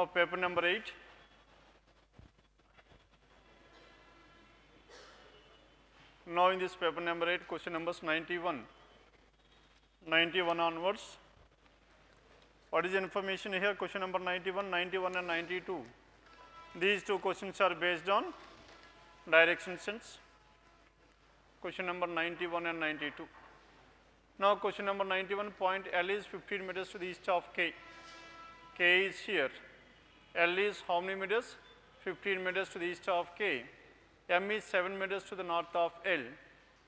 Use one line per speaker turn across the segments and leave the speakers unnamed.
Now paper number 8. Now in this paper number 8, question numbers 91 onwards. What is the information here? Question number 91 and 92. These two questions are based on direction sense. Question number 91 and 92. Now question number 91, point L is 15 meters to the east of K. K is here. L is how many meters? 15 meters to the east of K. M is 7 meters to the north of L.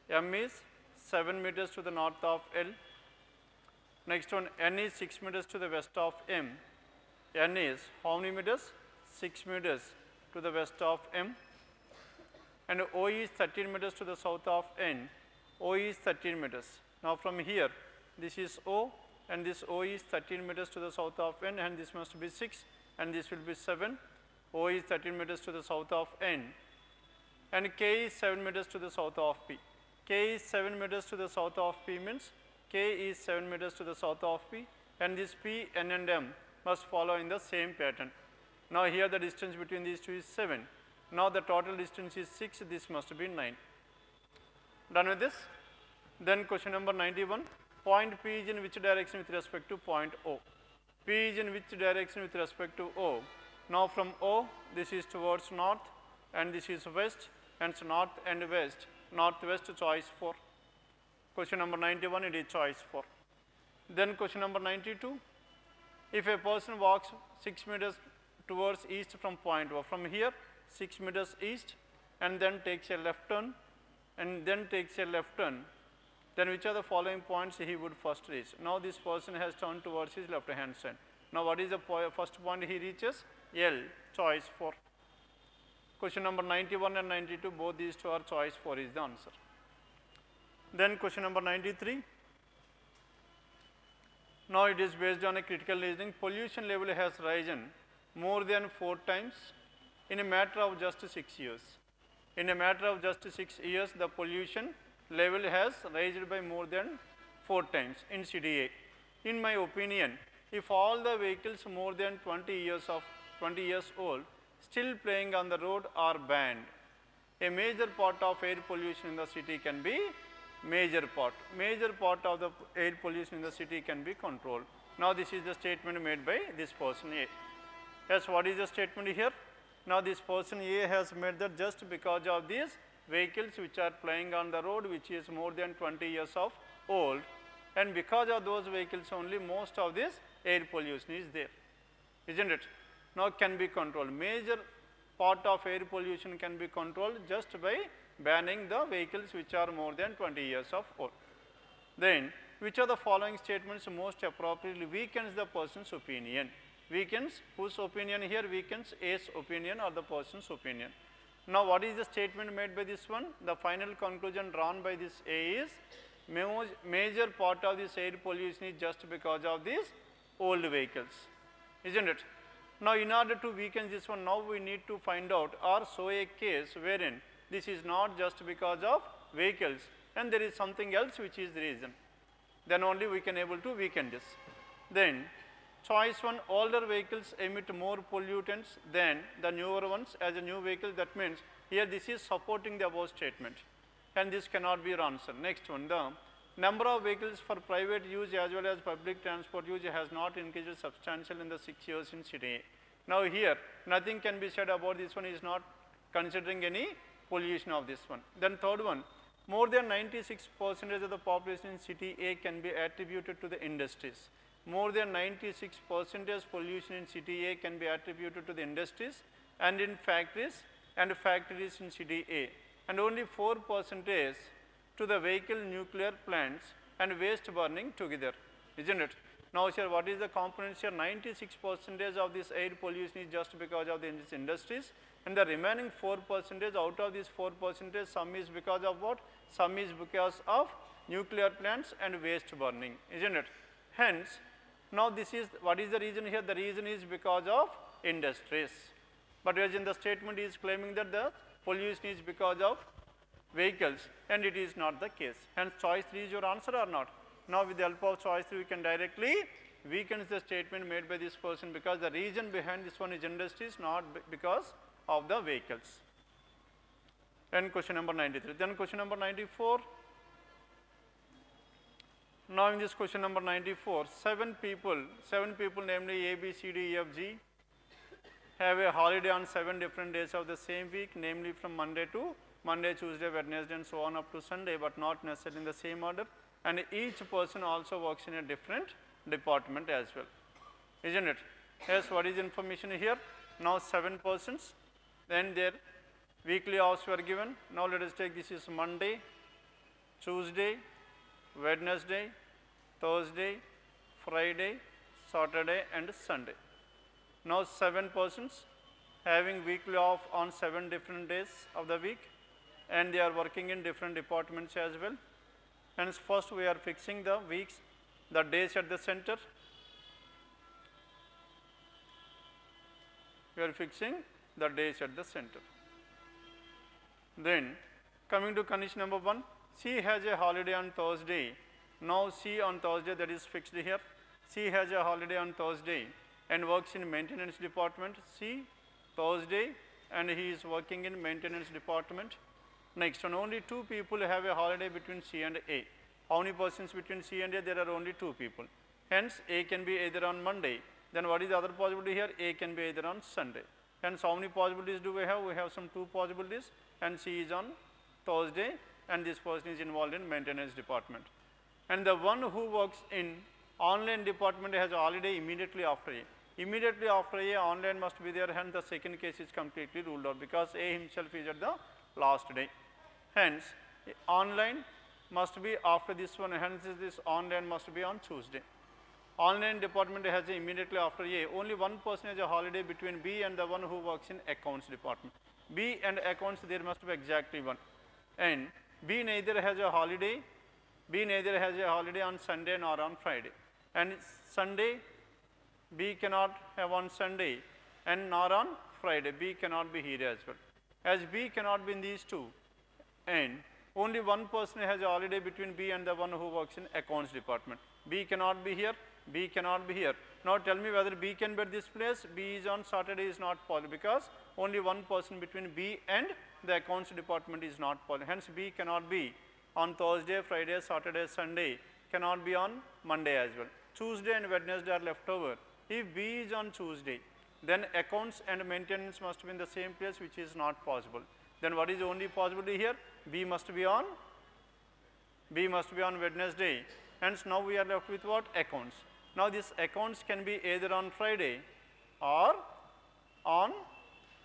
M is 7 meters to the north of L. Next one, N is 6 meters to the west of M. N is how many meters? 6 meters to the west of M. And O is 13 meters to the south of N. O is 13 meters. Now from here, this is O and this O is 13 meters to the south of N, and this must be 6 and this will be 7. O is 13 meters to the south of N. And K is 7 meters to the south of P. K is 7 meters to the south of P means K is 7 meters to the south of P, and this P, N and M must follow in the same pattern. Now here the distance between these two is 7. Now the total distance is 6, this must be 9. Done with this? Then question number 91, point P is in which direction with respect to point O? P is in which direction with respect to O? Now from O, this is towards north and this is west, hence north and west. Northwest, choice 4. Question number 91, it is choice 4. Then question number 92, if a person walks 6 meters towards east from point O, from here 6 meters east and then takes a left turn then which are the following points he would first reach? Now this person has turned towards his left hand side. Now what is the first point he reaches? L, choice 4. Question number 91 and 92, both these two are choice 4 is the answer. Then question number 93. Now it is based on a critical reasoning. Pollution level has risen more than 4 times in a matter of just 6 years. In a matter of just 6 years, the pollution level has raised by more than 4 times in city A. In my opinion, if all the vehicles more than 20 years old still playing on the road are banned, a major part of air pollution in the city can be major part of the air pollution in the city can be controlled. Now this is the statement made by this person A. Yes, what is the statement here? Now this person A has made that just because of these vehicles which are plying on the road which is more than 20 years of old, and because of those vehicles only most of this air pollution is there, isn't it? Now can be controlled. Major part of air pollution can be controlled just by banning the vehicles which are more than 20 years of old. Then which of the following statements most appropriately weakens the person's opinion? Weakens whose opinion here? Weakens A's opinion or the person's opinion. Now what is the statement made by this one? The final conclusion drawn by this A is major part of this air pollution is just because of these old vehicles, isn't it? Now in order to weaken this one, now we need to find out or show a case wherein this is not just because of vehicles and there is something else which is the reason. Then only we can able to weaken this. Then choice 1, older vehicles emit more pollutants than the newer ones as a new vehicle. That means here this is supporting the above statement and this cannot be your answer. Next one, the number of vehicles for private use as well as public transport use has not increased substantially in the 6 years in city A. Now here nothing can be said about this one, is not considering any pollution of this one. Then third one, more than 96% of the population in city A can be attributed to the industries. More than 96% pollution in city A can be attributed to the industries and in factories in city A, and only 4% to the vehicle, nuclear plants and waste burning together, isn't it? Now here what is the components here? 96% of this air pollution is just because of these industries, and the remaining 4%, out of this 4%, some is because of what? Some is because of nuclear plants and waste burning, isn't it? Hence, now this is, what is the reason here? The reason is because of industries. But as in the statement is claiming that the pollution is because of vehicles, and it is not the case. Hence choice 3 is your answer or not? Now with the help of choice 3 we can directly weakens the statement made by this person, because the reason behind this one is industries, not because of the vehicles. Then question number 93. Then question number 94. Now in this question number 94, seven people namely A, B, C, D, E, F, G have a holiday on 7 different days of the same week, namely from Monday, Tuesday, Wednesday and so on up to Sunday, but not necessarily in the same order, and each person also works in a different department as well, isn't it? Yes, what is information here? Now 7 persons, then their weekly hours were given. Now let us take, this is Monday, Tuesday, Wednesday, Thursday, Friday, Saturday and Sunday. Now 7 persons having weekly off on 7 different days of the week, and they are working in different departments as well. Hence first we are fixing the weeks, the days at the center. We are fixing the days at the center. Then coming to condition number 1, C has a holiday on Thursday. Now C on Thursday, that is fixed here. C has a holiday on Thursday and works in maintenance department. C Thursday, and he is working in maintenance department. Next one, only 2 people have a holiday between C and A. How many persons between C and A? There are only 2 people. Hence A can be either on Monday. Then what is the other possibility here? A can be either on Sunday. Hence how many possibilities do we have? We have some 2 possibilities, and C is on Thursday and this person is involved in maintenance department. And the one who works in online department has a holiday immediately after A. Immediately after A, online must be there, hence the second case is completely ruled out, because A himself is at the last day. Hence online must be after this one, hence this online must be on Tuesday. Online department has immediately after A. Only one person has a holiday between B and the one who works in accounts department. B and accounts, there must be exactly one. And B neither has a holiday on Sunday nor on Friday. And Sunday, B cannot have on Sunday, and nor on Friday. B cannot be here as well. As B cannot be in these 2, and only one person has a holiday between B and the one who works in accounts department. B cannot be here, B cannot be here. Now tell me whether B can be at this place. B is on Saturday is not possible, because only one person between B and the accounts department is not possible. Hence B cannot be on Thursday, Friday, Saturday, Sunday, cannot be on Monday as well. Tuesday and Wednesday are left over. If B is on Tuesday, then accounts and maintenance must be in the same place, which is not possible. Then what is the only possibility here? B must be on Wednesday. Hence now we are left with what? Accounts. Now this accounts can be either on Friday or on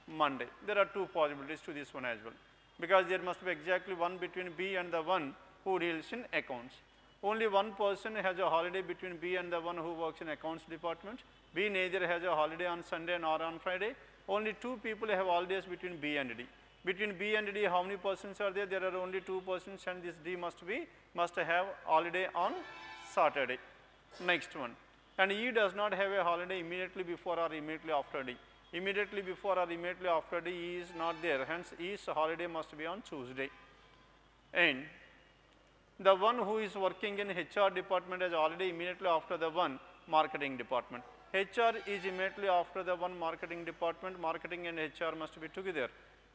Monday. There are 2 possibilities to this one as well, because there must be exactly one between B and the one who deals in accounts. Only one person has a holiday between B and the one who works in accounts department. B neither has a holiday on Sunday nor on Friday. Only 2 people have holidays between B and D. Between B and D, how many persons are there? There are only 2 persons, and this D must have holiday on Saturday. Next one, and E does not have a holiday immediately before or immediately after D. Immediately before or immediately after D, E is not there. Hence E's holiday must be on Tuesday. And the one who is working in HR department has holiday immediately after the one marketing department. HR is immediately after the one marketing department. Marketing and HR must be together.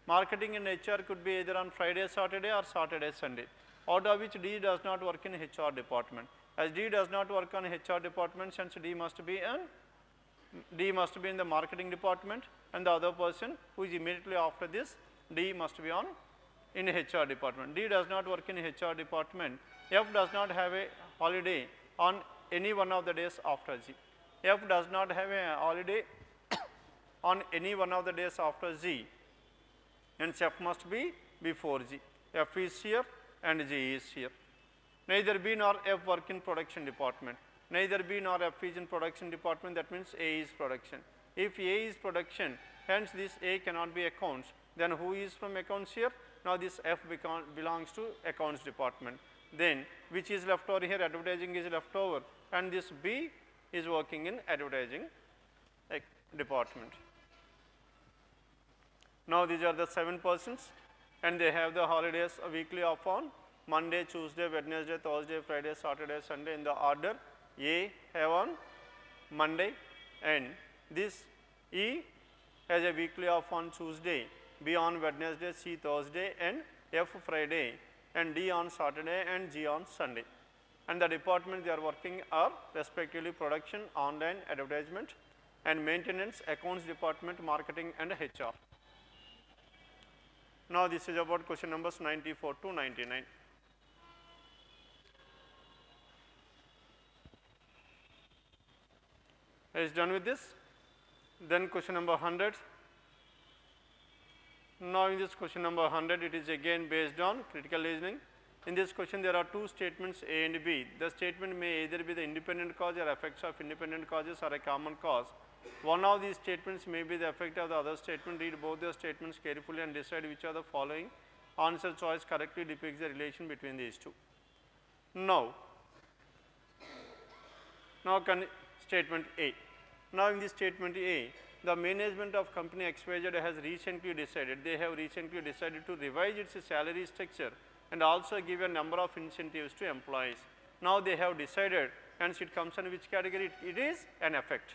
Marketing and HR could be either on Friday, Saturday or Saturday, Sunday, out of which D does not work in HR department. As D does not work on HR department, since D must be in the marketing department, and the other person who is immediately after this, D must be in HR department. D does not work in HR department. F does not have a holiday on any one of the days after Z. F does not have a holiday on any one of the days after Z, and F must be before Z. F is here and G is here. Neither B nor F work in production department. Neither B nor F is in production department, that means A is production. If A is production, hence this A cannot be accounts. Then who is from accounts here? Now this F belongs to accounts department. Then which is left over here? Advertising is left over, and this B is working in advertising department. Now these are the 7 persons, and they have the holidays weekly off on Monday, Tuesday, Wednesday, Thursday, Friday, Saturday, Sunday in the order. A have on Monday, and this E has a weekly off on Tuesday, B on Wednesday, C Thursday, and F Friday, and D on Saturday, and G on Sunday. And the departments they are working are respectively production, online, advertisement, and maintenance, accounts department, marketing, and HR. Now, this is about question numbers 94 to 99. Is done with this. Then question number 100. Now, in this question number 100, it is again based on critical reasoning. In this question, there are two statements A and B. The statement may either be the independent cause or effects of independent causes or a common cause. One of these statements may be the effect of the other statement. Read both the statements carefully and decide which of the following answer choice correctly depicts the relation between these two. Now statement A. Now, in this statement A, the management of company XYZ has recently decided, they have recently decided to revise its salary structure and also give a number of incentives to employees. Now, they have decided, and it comes under which category? It is an effect.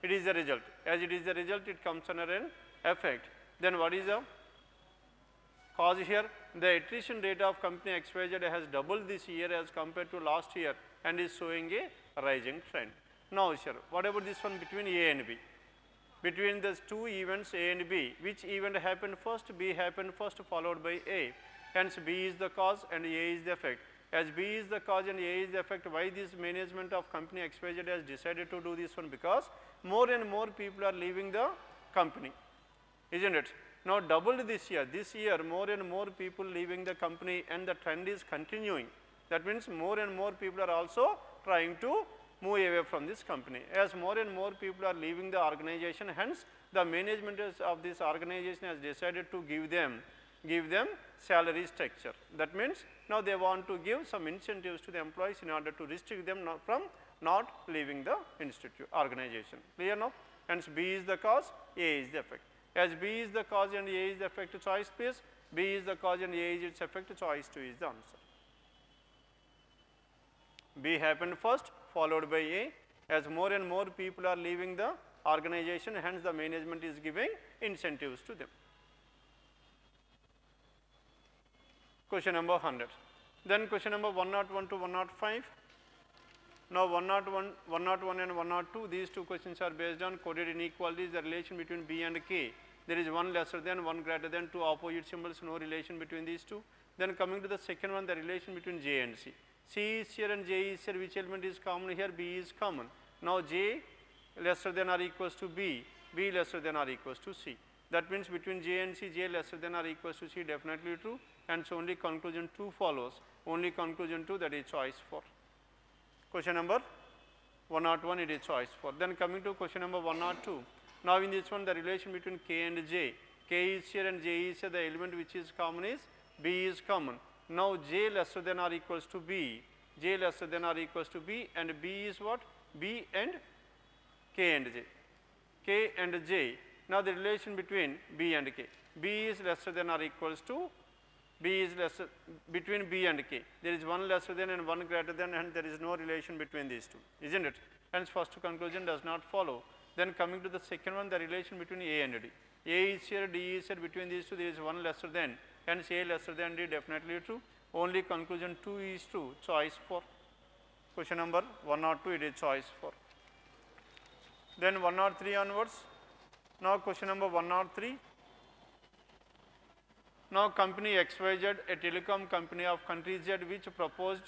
It is the result. As it is the result, it comes under an effect. Then what is the cause here? The attrition rate of company XYZ has doubled this year as compared to last year and is showing a rising trend. Now, sir, what about this one between A and B? Between these two events A and B, which event happened first? B happened first, followed by A. Hence, B is the cause and A is the effect. As B is the cause and A is the effect, why this management of company XYZ has decided to do this one? Because more and more people are leaving the company, isn't it? Now, doubled this year more and more people leaving the company, and the trend is continuing. That means more and more people are also trying to move away from this company. As more and more people are leaving the organization, hence the management of this organization has decided to give them salary structure. That means now they want to give some incentives to the employees in order to restrict them from not leaving the institute organization. Clear now? Hence, B is the cause, A is the effect. As B is the cause and A is the effect, choice please. B is the cause and A is its effect, choice 2 is the answer. B happened first, followed by A. As more and more people are leaving the organization, hence the management is giving incentives to them. Question number 100. Then question number 101 to 105. Now 101 and 102, these two questions are based on coded inequalities, the relation between B and K. There is one lesser than, one greater than, two opposite symbols, no relation between these two. Then coming to the second one, the relation between J and C. C is here and J is here, which element is common here? B is common. Now J lesser than or equals to B, B lesser than or equals to C. That means between J and C, J lesser than or equals to C, definitely true, and so only conclusion 2 follows, only conclusion 2, that is choice 4. Question number 101, it is choice 4. Then coming to question number 102. Now in this one, the relation between K and J. K is here and J is here, the element which is common is B is common. Now J lesser than or equals to B, J lesser than or equals to B, and B is what? B and K and J. K and J. Now the relation between B and K. B is lesser than or equals to, B is lesser, between B and K. There is one lesser than and one greater than, and there is no relation between these two, isn't it? Hence first conclusion does not follow. Then coming to the second one, the relation between A and D. A is here, D is here, between these two there is one lesser than, hence A lesser than D, definitely true. Only conclusion 2 is true, choice 4. Question number 102, it is choice 4. Then 103 onwards. Now question number 103. Now company XYZ, a telecom company of country Z, which proposed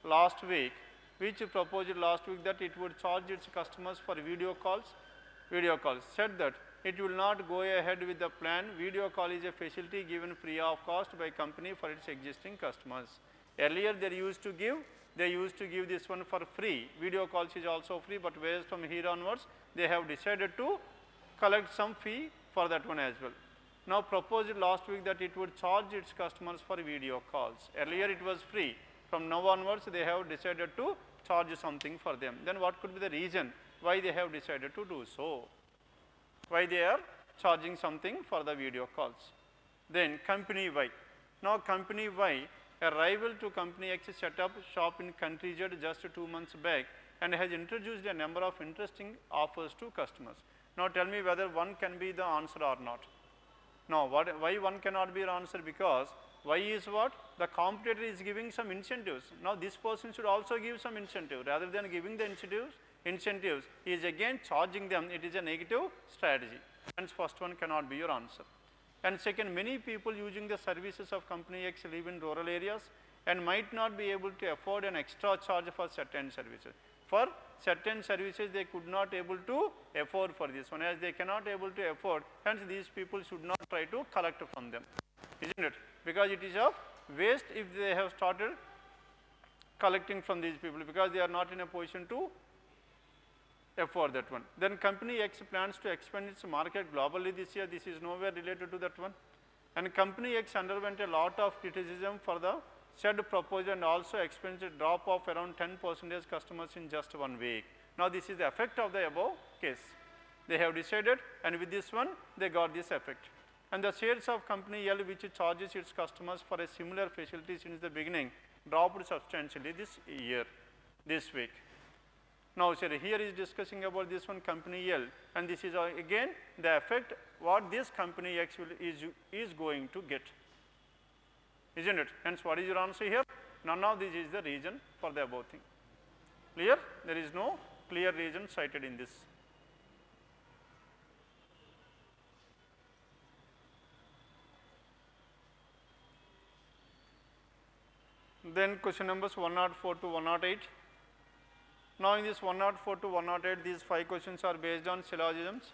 last week that it would charge its customers for video calls, said that it will not go ahead with the plan. Video call is a facility given free of cost by company for its existing customers. Earlier they used to give this one for free. Video calls is also free, but whereas from here onwards they have decided to collect some fee for that one as well. Now proposed last week that it would charge its customers for video calls. Earlier it was free. From now onwards they have decided to charge something for them. Then what could be the reason why they have decided to do so? Why they are charging something for the video calls? Then company Y. Now company Y, a rival to company X, set up shop in country Z just 2 months back and has introduced a number of interesting offers to customers. Now tell me whether one can be the answer or not. Now why one cannot be the answer? Because why is what? The competitor is giving some incentives. Now this person should also give some incentive. Rather than giving the incentives, he is again charging them. It is a negative strategy. Hence first one cannot be your answer. And second, many people using the services of company X live in rural areas and might not be able to afford an extra charge for certain services. For certain services they could not able to afford for this one. As they cannot able to afford, hence these people should not try to collect from them, isn't it? Because it is of waste if they have started collecting from these people, because they are not in a position to afford that one. Then company X plans to expand its market globally this year. This is nowhere related to that one. And company X underwent a lot of criticism for the said proposal and also experienced a drop of around 10% customers in just 1 week. Now this is the effect of the above case. They have decided, and with this one they got this effect. And the shares of company L, which charges its customers for a similar facility since the beginning, dropped substantially this week. Now sir, here is discussing about this one company L, and this is again the effect what this company X is going to get, isn't it? Hence what is your answer here? None of this is the reason for the above thing. Clear? There is no clear reason cited in this. Then question numbers 104 to 108. Now in this 104 to 108, these 5 questions are based on syllogisms.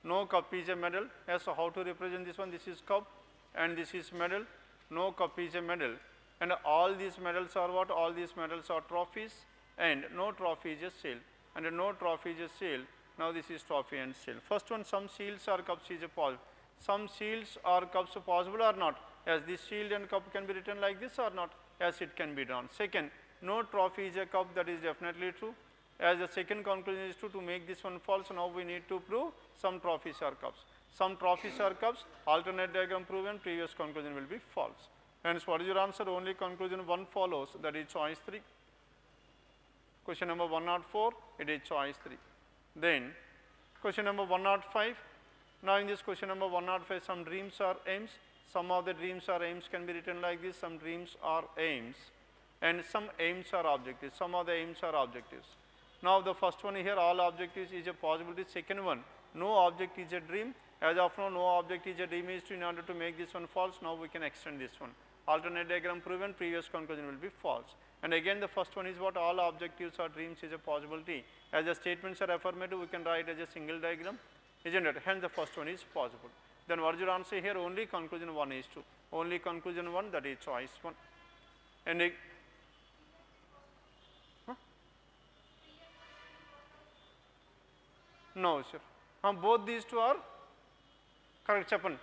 No cup is a medal. As so how to represent this one? This is cup and this is medal. No cup is a medal, and all these medals are what? All these medals are trophies, and no trophy is a seal, and no trophy is a seal. Now this is trophy and seal. First one, some seals or cups is a possible. Some seals or cups possible or not? As this shield and cup can be written like this or not? As it can be done. Second, no trophy is a cup, that is definitely true. As the second conclusion is true, to make this one false, now we need to prove some trophies or cups. Some trophies or cups, alternate diagram proven, previous conclusion will be false. Hence what is your answer? Only conclusion 1 follows, that is choice 3. Question number 104, it is choice 3. Then question number 105. Now in this question number 105, some dreams are aims. Some of the dreams or aims can be written like this. Some dreams are aims, and some aims are objectives. Some of the aims are objectives. Now the first one here, all objectives is a possibility. Second one, no object is a dream. As of now, no object is a dream is true. In order to make this one false, now we can extend this one. Alternate diagram proven, previous conclusion will be false. And again the first one is what? All objectives or dreams is a possibility. As the statements are affirmative, we can write as a single diagram, isn't it? Hence the first one is possible. Then what is your answer here? Only conclusion 1 is true. Only conclusion 1, that is choice 1. And no sir. Both these two are correct. Chappan.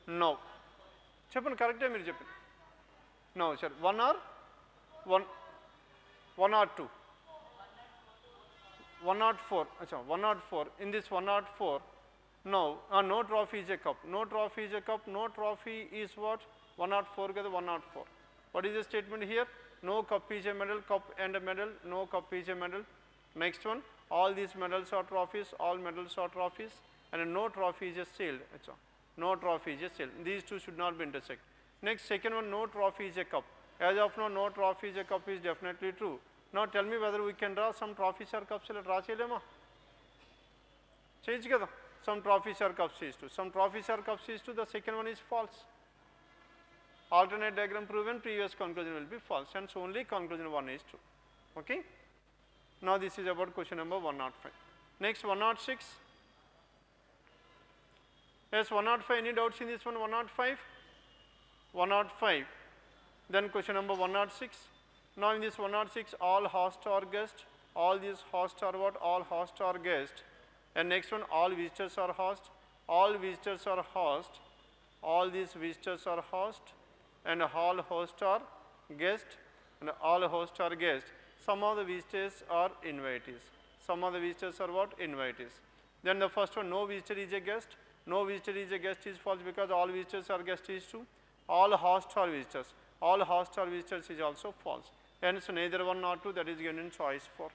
No. Chappan correct మీరు చెప్పండి. No sir. 1 or 2. 104. Achha, 104. In this 104, no. No trophy is a cup. No trophy is a cup. No trophy is what? 104 kada 104. What is the statement here? No cup is a medal. Cup and a medal. No cup is a medal. Next one. All these medals are trophies. All medals are trophies. And no trophy is a shield. Achha. No trophy is a shield. These two should not be intersect. Next, second one, no trophy is a cup. As of now, no trophy is a cup is definitely true. Now tell me whether we can draw some trophies or cups. Draw cheyalema. Change kada. Some trophies or cups is true. Some trophies or cups is true. The second one is false. Alternate diagram proven, previous conclusion will be false. Hence only conclusion 1 is true. Okay. Now this is about question number 105. Next 106. Yes, 105. Any doubts in this one? 105. 105. Then question number 106. Now in this 106, all hosts are guests. All these hosts are what? All hosts are guests. And next one, all visitors are hosts. All visitors are hosts. All these visitors are hosts. And all hosts are guests. And all hosts are guests. Some of the visitors are invitees. Some of the visitors are what? Invitees. Then the first one, no visitor is a guest. No visitor is a guest is false because all visitors are guests is true. All hosts are visitors. All hosts are visitors is also false. hence neither 1 nor 2, that is given in choice 4.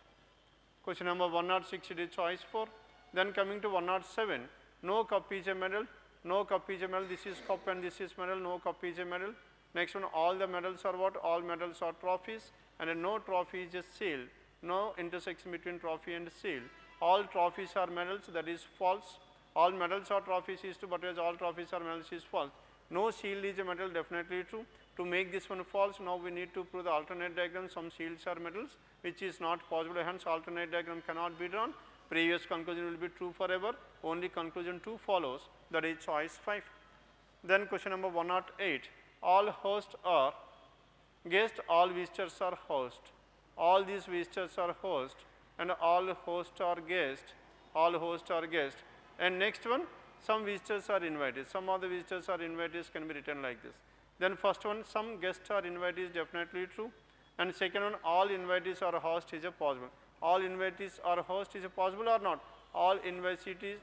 Question number 106, it is choice 4. Then coming to 107, no cup is a medal, no cup is a medal, this is cup and this is medal, no cup is a medal. Next one, all the medals are what? All medals are trophies, and no trophy is a seal, no intersection between trophy and seal. All trophies are medals, that is false. All medals are trophies is true, but as all trophies are medals is false. No shield is a medal, definitely true. To make this one false, now we need to prove the alternate diagram. Some shields are medals, which is not possible, hence alternate diagram cannot be drawn. Previous conclusion will be true forever, only conclusion 2 follows, that is choice 5. Then question number 108, all hosts are guest, all visitors are host. All these visitors are host, and all hosts are guest, all hosts are guest. And next one, some visitors are invitees, some of the visitors are invitees can be written like this. Then first one, some guests are invitees, definitely true. And second one, all invitees are host is a possible. All invitees are host is a possible or not? All invitees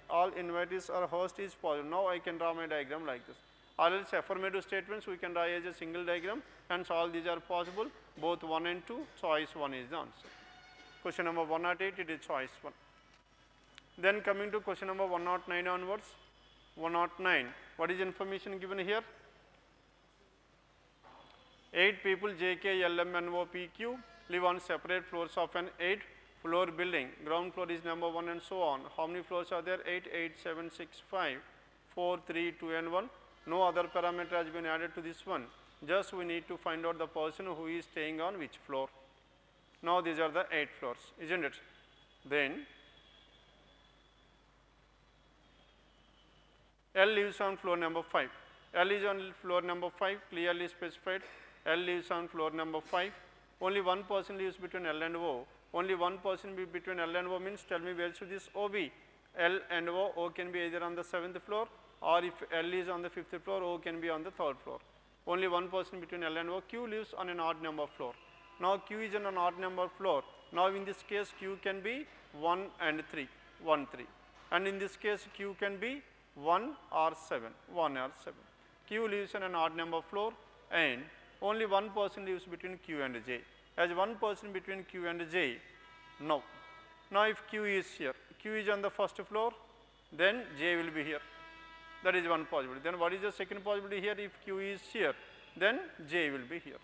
are host is possible. Now I can draw my diagram like this. Or else affirmative statements we can draw as a single diagram, hence all these are possible, both 1 and 2, choice 1 is the answer. Question number 108, it is choice 1. Then coming to question number 109 onwards, 109, what is information given here? 8 people J, K, L, M, N, O, P, Q live on separate floors of an 8-floor building. Ground floor is number 1 and so on. How many floors are there? 8, 8, 7, 6, 5, 4, 3, 2 and 1. No other parameter has been added to this one. Just we need to find out the person who is staying on which floor. Now these are the 8 floors, isn't it? Then L lives on floor number 5. L is on floor number 5, clearly specified. L lives on floor number 5. Only one person lives between L and O. Only one person between L and O means, tell me where should this O be? L and O can be either on the 7th floor, or if L is on the 5th floor, O can be on the 3rd floor. Only one person between L and O. Q lives on an odd number floor. Now Q is on an odd number floor. Now in this case Q can be 1 and 3, 1, 3. And in this case Q can be 1 or 7, 1 or 7. Q lives on an odd number floor, and only one person lives between Q and J. As one person between Q and J, no. Now if Q is here, Q is on the 1st floor, then J will be here. That is one possibility. Then what is the second possibility here? If Q is here, then J will be here.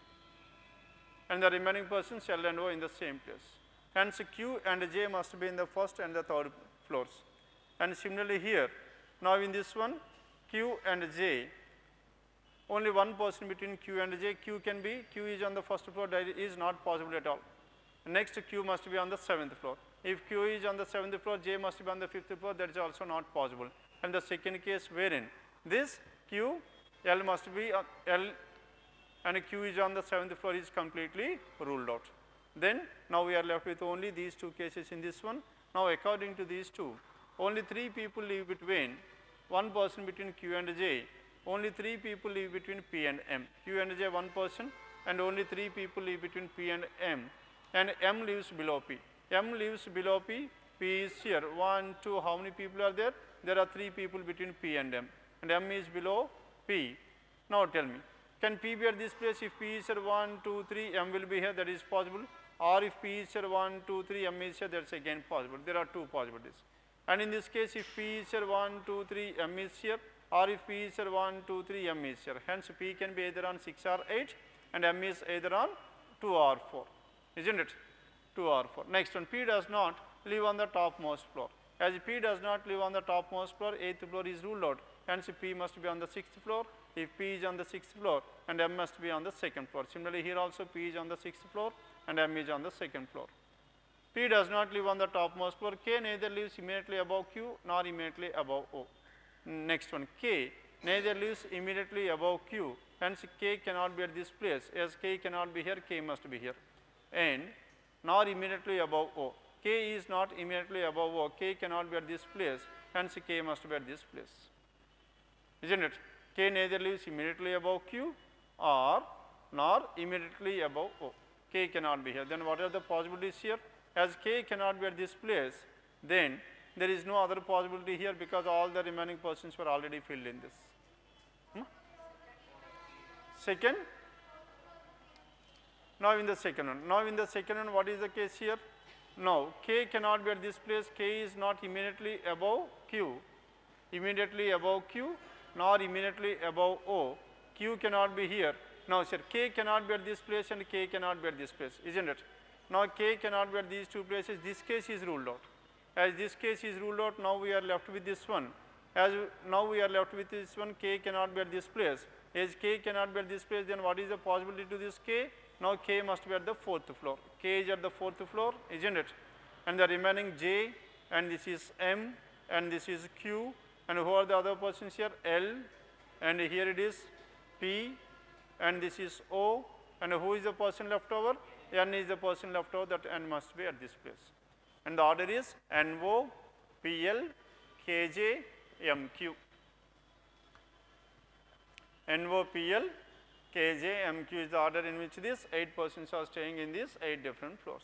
And the remaining persons L and O in the same place. Hence Q and J must be in the 1st and the 3rd floors. And similarly here, now in this one, Q and J, only one person between Q and J. Q can be, Q is on the 1st floor, that is not possible at all. Next Q must be on the 7th floor. If Q is on the 7th floor, J must be on the 5th floor, that is also not possible. And the second case wherein this Q, L must be L and Q is on the 7th floor is completely ruled out. Then now we are left with only these two cases in this one. Now according to these two, only 3 people live between, one person between Q and J, only 3 people live between P and M. Q and J one person, and only 3 people live between P and M, and M lives below P. M lives below P, P is here, 1, 2, how many people are there? There are 3 people between P and M is below P. Now tell me, can P be at this place? If P is here 1, 2, 3, M will be here, that is possible. Or if P is here 1, 2, 3, M is here, that is again possible. There are 2 possibilities. And in this case, if P is here 1, 2, 3, M is here, or if P is here 1, 2, 3, M is here. Hence P can be either on 6 or 8, and M is either on 2 or 4, isn't it? 2 or 4. Next one, P does not live on the topmost floor. As P does not live on the topmost floor, 8th floor is ruled out. Hence P must be on the 6th floor. If P is on the 6th floor, and M must be on the 2nd floor. Similarly here also P is on the 6th floor and M is on the 2nd floor. P does not live on the topmost floor. K neither lives immediately above Q nor immediately above O. Next one, K neither lives immediately above Q. Hence K cannot be at this place. As K cannot be here, K must be here. And nor immediately above O. K is not immediately above O. K cannot be at this place. Hence K must be at this place. Isn't it? K neither lives immediately above Q or nor immediately above O. K cannot be here. Then what are the possibilities here? As K cannot be at this place, then there is no other possibility here because all the remaining persons were already filled in this. Second, Now in the second one. Now in the second one, what is the case here? Now K cannot be at this place. K is not immediately above Q, nor immediately above O. Q cannot be here. Now sir, K cannot be at this place and K cannot be at this place, isn't it? Now K cannot be at these two places. This case is ruled out. As this case is ruled out, now we are left with this one. Now we are left with this one. K cannot be at this place. As K cannot be at this place, then what is the possibility to this K? Now K must be at the 4th floor. K is at the 4th floor, isn't it? And the remaining J, and this is M, and this is Q, and who are the other persons here? L, and here it is P, and this is O, and who is the person left over? N is the person left over, that N must be at this place. And the order is NO, PL, KJ, MQ. NO, PL, KJ, MQ is the order in which these 8 persons are staying in these 8 different floors.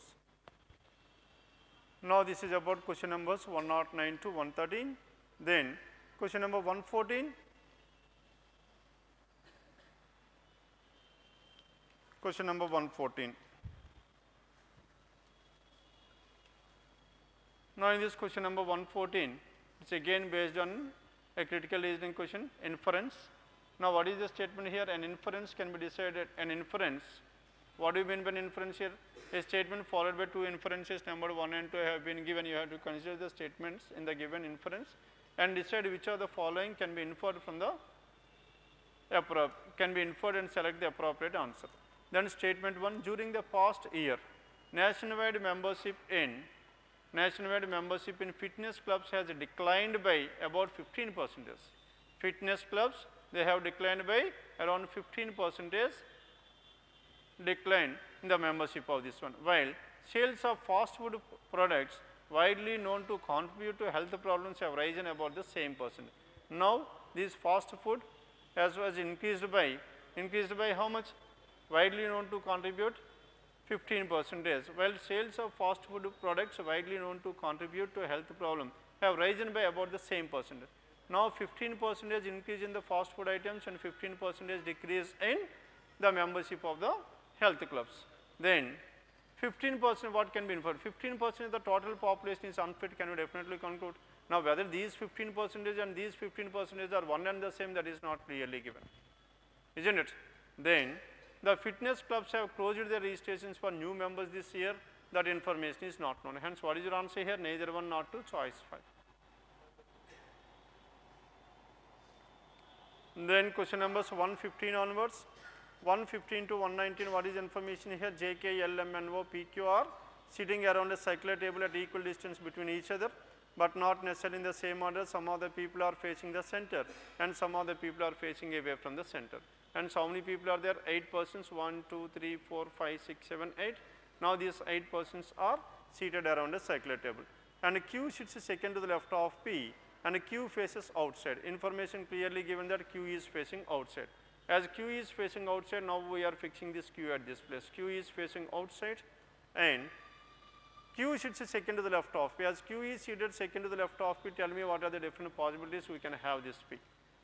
Now this is about question numbers 109 to 113. Then question number 114. Question number 114. Now in this question number 114, it's again based on a critical reasoning question, inference. Now what is the statement here? An inference can be decided, an inference. What do you mean by an inference here? A statement followed by 2 inferences, number 1 and 2 have been given. You have to consider the statements in the given inference and decide which of the following can be inferred from the and select the appropriate answer. Then statement 1, during the past year, nationwide membership in fitness clubs has declined by about 15%. Fitness clubs, they have declined by around 15% decline in the membership of this one, while sales of fast food products widely known to contribute to health problems have risen about the same percent. Now this fast food was increased by how much? Widely known to contribute 15%, while sales of fast food products widely known to contribute to health problem have risen by about the same percent. Now 15% increase in the fast food items and 15% decrease in the membership of the health clubs. Then 15% what can be inferred? 15% of the total population is unfit, can we definitely conclude. Now whether these 15% and these 15% are one and the same, that is not clearly given, isn't it? Then the fitness clubs have closed their registrations for new members this year, that information is not known. Hence what is your answer here? Neither 1 nor 2, choice 5. Then question numbers 115 onwards, 115 to 119, what is information here? J, K, L, M, N, O, P, Q are sitting around a circular table at equal distance between each other, but not necessarily in the same order. Some of the people are facing the center and some of the people are facing away from the center. And so how many people are there? 8 persons, 1, 2, 3, 4, 5, 6, 7, 8. Now these 8 persons are seated around a circular table. And Q sits second to the left of P, and Q faces outside. Information clearly given that Q is facing outside. As Q is facing outside, now we are fixing this Q at this place. Q is facing outside and Q sits second to the left of P. As Q is seated second to the left of P, tell me what are the different possibilities we can have this P.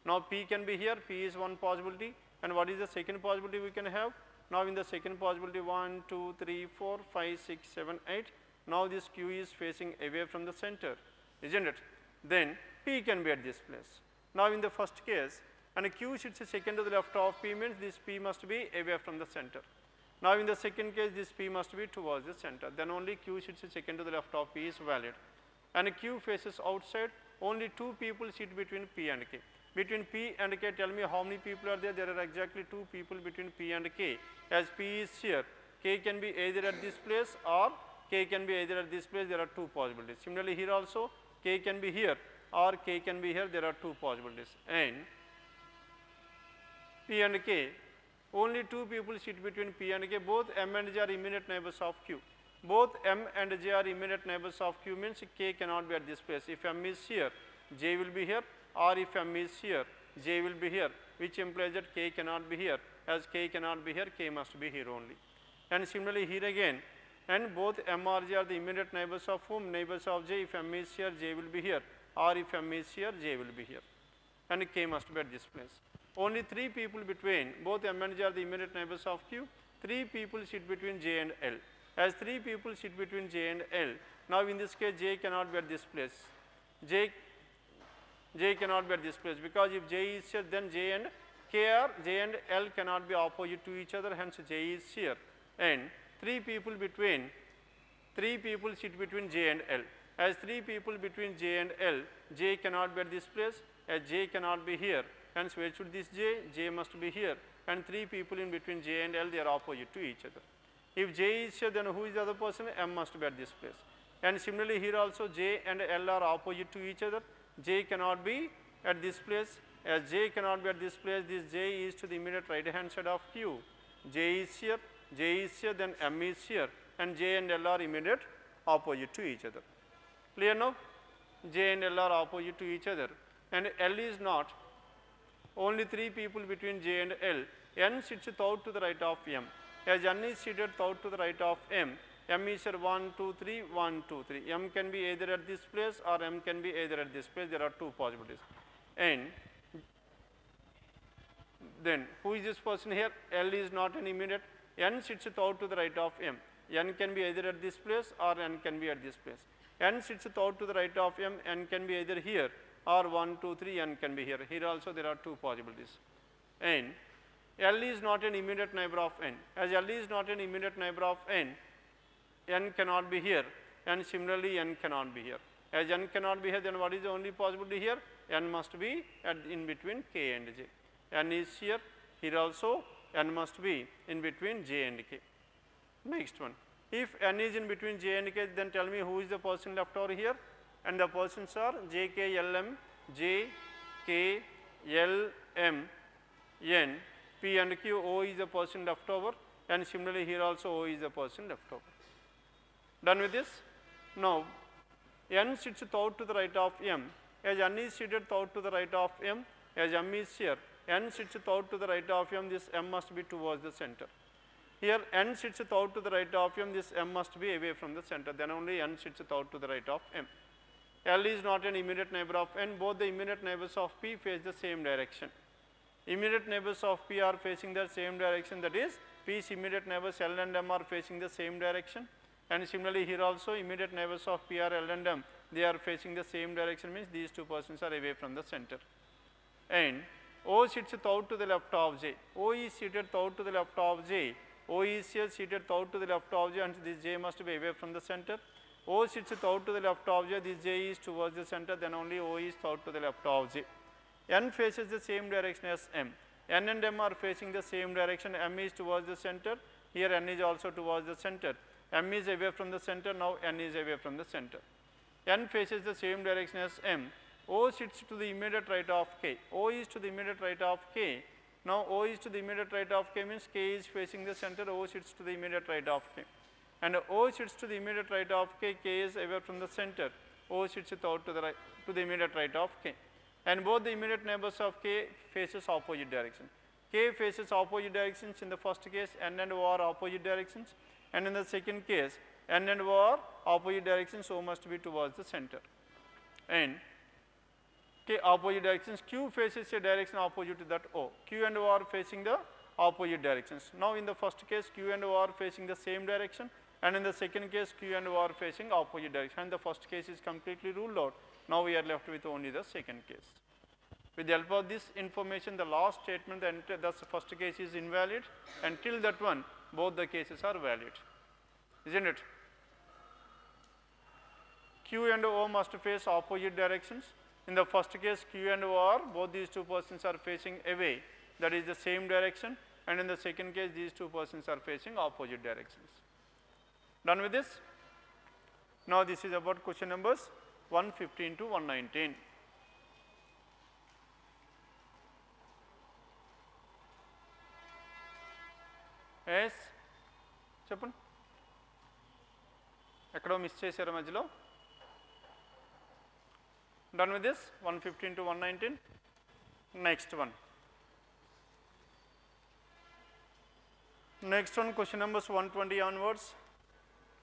Now P can be here, P is one possibility, and what is the second possibility we can have? Now in the second possibility, 1, 2, 3, 4, 5, 6, 7, 8. Now this Q is facing away from the center, isn't it? Then P can be at this place. Now in the first case, and Q sits second to the left of P means this P must be away from the center. Now in the second case, this P must be towards the center. Then only Q sits second to the left of P is valid. And Q faces outside, only 2 people sit between P and K. Between P and K, tell me how many people are there? There are exactly 2 people between P and K. As P is here, K can be either at this place or K can be either at this place. There are 2 possibilities. Similarly here also, K can be here or K can be here. There are 2 possibilities. And P and K, only 2 people sit between P and K. Both M and J are immediate neighbors of Q. Both M and J are immediate neighbors of Q means K cannot be at this place. If M is here, J will be here, or if M is here, J will be here, which implies that K cannot be here. As K cannot be here, K must be here only. And similarly here again, and both M or J are the immediate neighbors of whom? Neighbors of J. If M is here, J will be here, or if M is here, J will be here, and K must be at this place. Only 3 people between both M and J are the immediate neighbors of Q. 3 people sit between J and L. As 3 people sit between J and L, now in this case J cannot be at this place. J cannot be at this place, because if J is here, then J and L cannot be opposite to each other, hence J is here. And 3 people sit between J and L. As 3 people between J and L, J cannot be at this place, as J cannot be here, hence where should this J must be here, and 3 people in between J and L, they are opposite to each other. If J is here, then who is the other person? M must be at this place. And similarly here also J and L are opposite to each other. J cannot be at this place. As J cannot be at this place, this J is to the immediate right hand side of Q. J is here, then M is here, and J and L are immediate opposite to each other. Clear now? J and L are opposite to each other, and L is not. Only 3 people between J and L. N sits third to the right of M. As N is seated third to the right of M, M is here 1, 2, 3, 1, 2, 3. M can be either at this place or M can be either at this place. There are 2 possibilities. And then who is this person here? L is not an immediate. N sits third to the right of M. N can be either at this place or N can be at this place. N sits third to the right of M. N can be either here or 1, 2, 3. N can be here. Here also there are 2 possibilities. And L is not an immediate neighbor of N. As L is not an immediate neighbor of N, N cannot be here, and similarly N cannot be here. As N cannot be here, then what is the only possibility here? N must be in between K and J. N is here also N must be in between J and K. Next one, if N is in between J and K, then tell me who is the person left over here, and the persons are J, K, L, M, J, K, L, M, N, P and Q. O is the person left over, and similarly here also O is the person left over. Done with this? Now, N sits third to the right of M. As N is seated third to the right of M, as M is here, N sits third to the right of M, this M must be towards the center. Here N sits third to the right of M, this M must be away from the center, then only N sits third to the right of M. L is not an immediate neighbor of N, both the immediate neighbors of P face the same direction. Immediate neighbors of P are facing the same direction, that is P's immediate neighbors L and M are facing the same direction. And similarly here also immediate neighbors of P are L and M, they are facing the same direction, means these 2 persons are away from the center. And O sits third to the left of J. O is seated third to the left of J. O is here seated third to the left of J, and this J must be away from the center. O sits third to the left of J, this J is towards the center, then only O is third to the left of J. N faces the same direction as M. N and M are facing the same direction, M is towards the center, here N is also towards the center. M is away from the center, now N is away from the center. N faces the same direction as M. O sits to the immediate right of K. O is to the immediate right of K. Now O is to the immediate right of K means K is facing the center, O sits to the immediate right of K. And O sits to the immediate right of K, K is away from the center, O sits third to the immediate right of K. And both the immediate neighbors of K faces opposite direction. K faces opposite directions in the first case, N and O are opposite directions, and in the second case, N and O are opposite directions, O must be towards the center. And K opposite directions, Q faces a direction opposite to that O. Q and O are facing the opposite directions. Now in the first case, Q and O are facing the same direction, and in the second case, Q and O are facing opposite direction, and the first case is completely ruled out. Now we are left with only the second case. With the help of this information, the last statement, the first case is invalid, and till that one, both the cases are valid, isn't it? Q and O must face opposite directions. In the first case, Q and O are, both these 2 persons are facing away, that is the same direction, and in the second case, these 2 persons are facing opposite directions. Done with this? Now this is about question numbers 115 to 119. Yes, చెప్పండి, ఎక్కడో miss చేశారు మధ్యలో. Done with this 115 to 119. Next one. Next one, question numbers 120 onwards.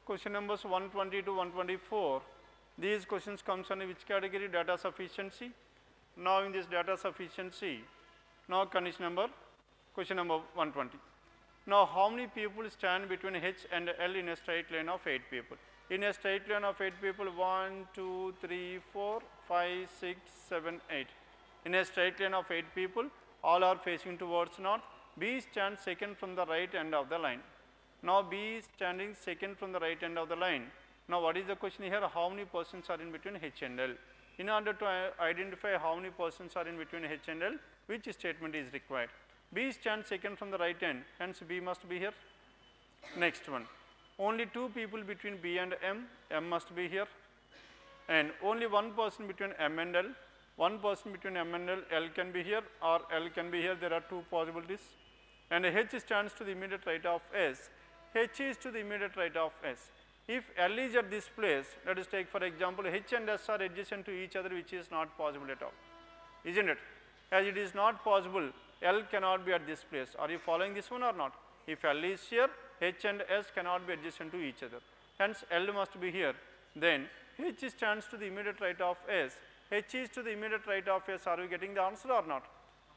Question numbers 120 to 124. These questions comes under which category? Data sufficiency. Now in this data sufficiency, now condition number, question number 120. Now, how many people stand between H and L in a straight line of 8 people? In a straight line of 8 people, 1, 2, 3, 4, 5, 6, 7, 8. In a straight line of 8 people, all are facing towards north. B stands second from the right end of the line. Now, B is standing second from the right end of the line. Now, what is the question here? How many persons are in between H and L? In order to identify how many persons are in between H and L, which statement is required? B stands second from the right end, hence B must be here. Next one, only 2 people between B and M, M must be here, and only one person between M and L, one person between M and L can be here or L can be here, there are 2 possibilities. And H stands to the immediate right of S, H is to the immediate right of S. If L is at this place, let us take for example, H and S are adjacent to each other, which is not possible at all, isn't it? As it is not possible, L cannot be at this place. Are you following this one or not? If L is here, H and S cannot be adjacent to each other. Hence, L must be here. Then, H stands to the immediate right of S. H is to the immediate right of S. Are we getting the answer or not?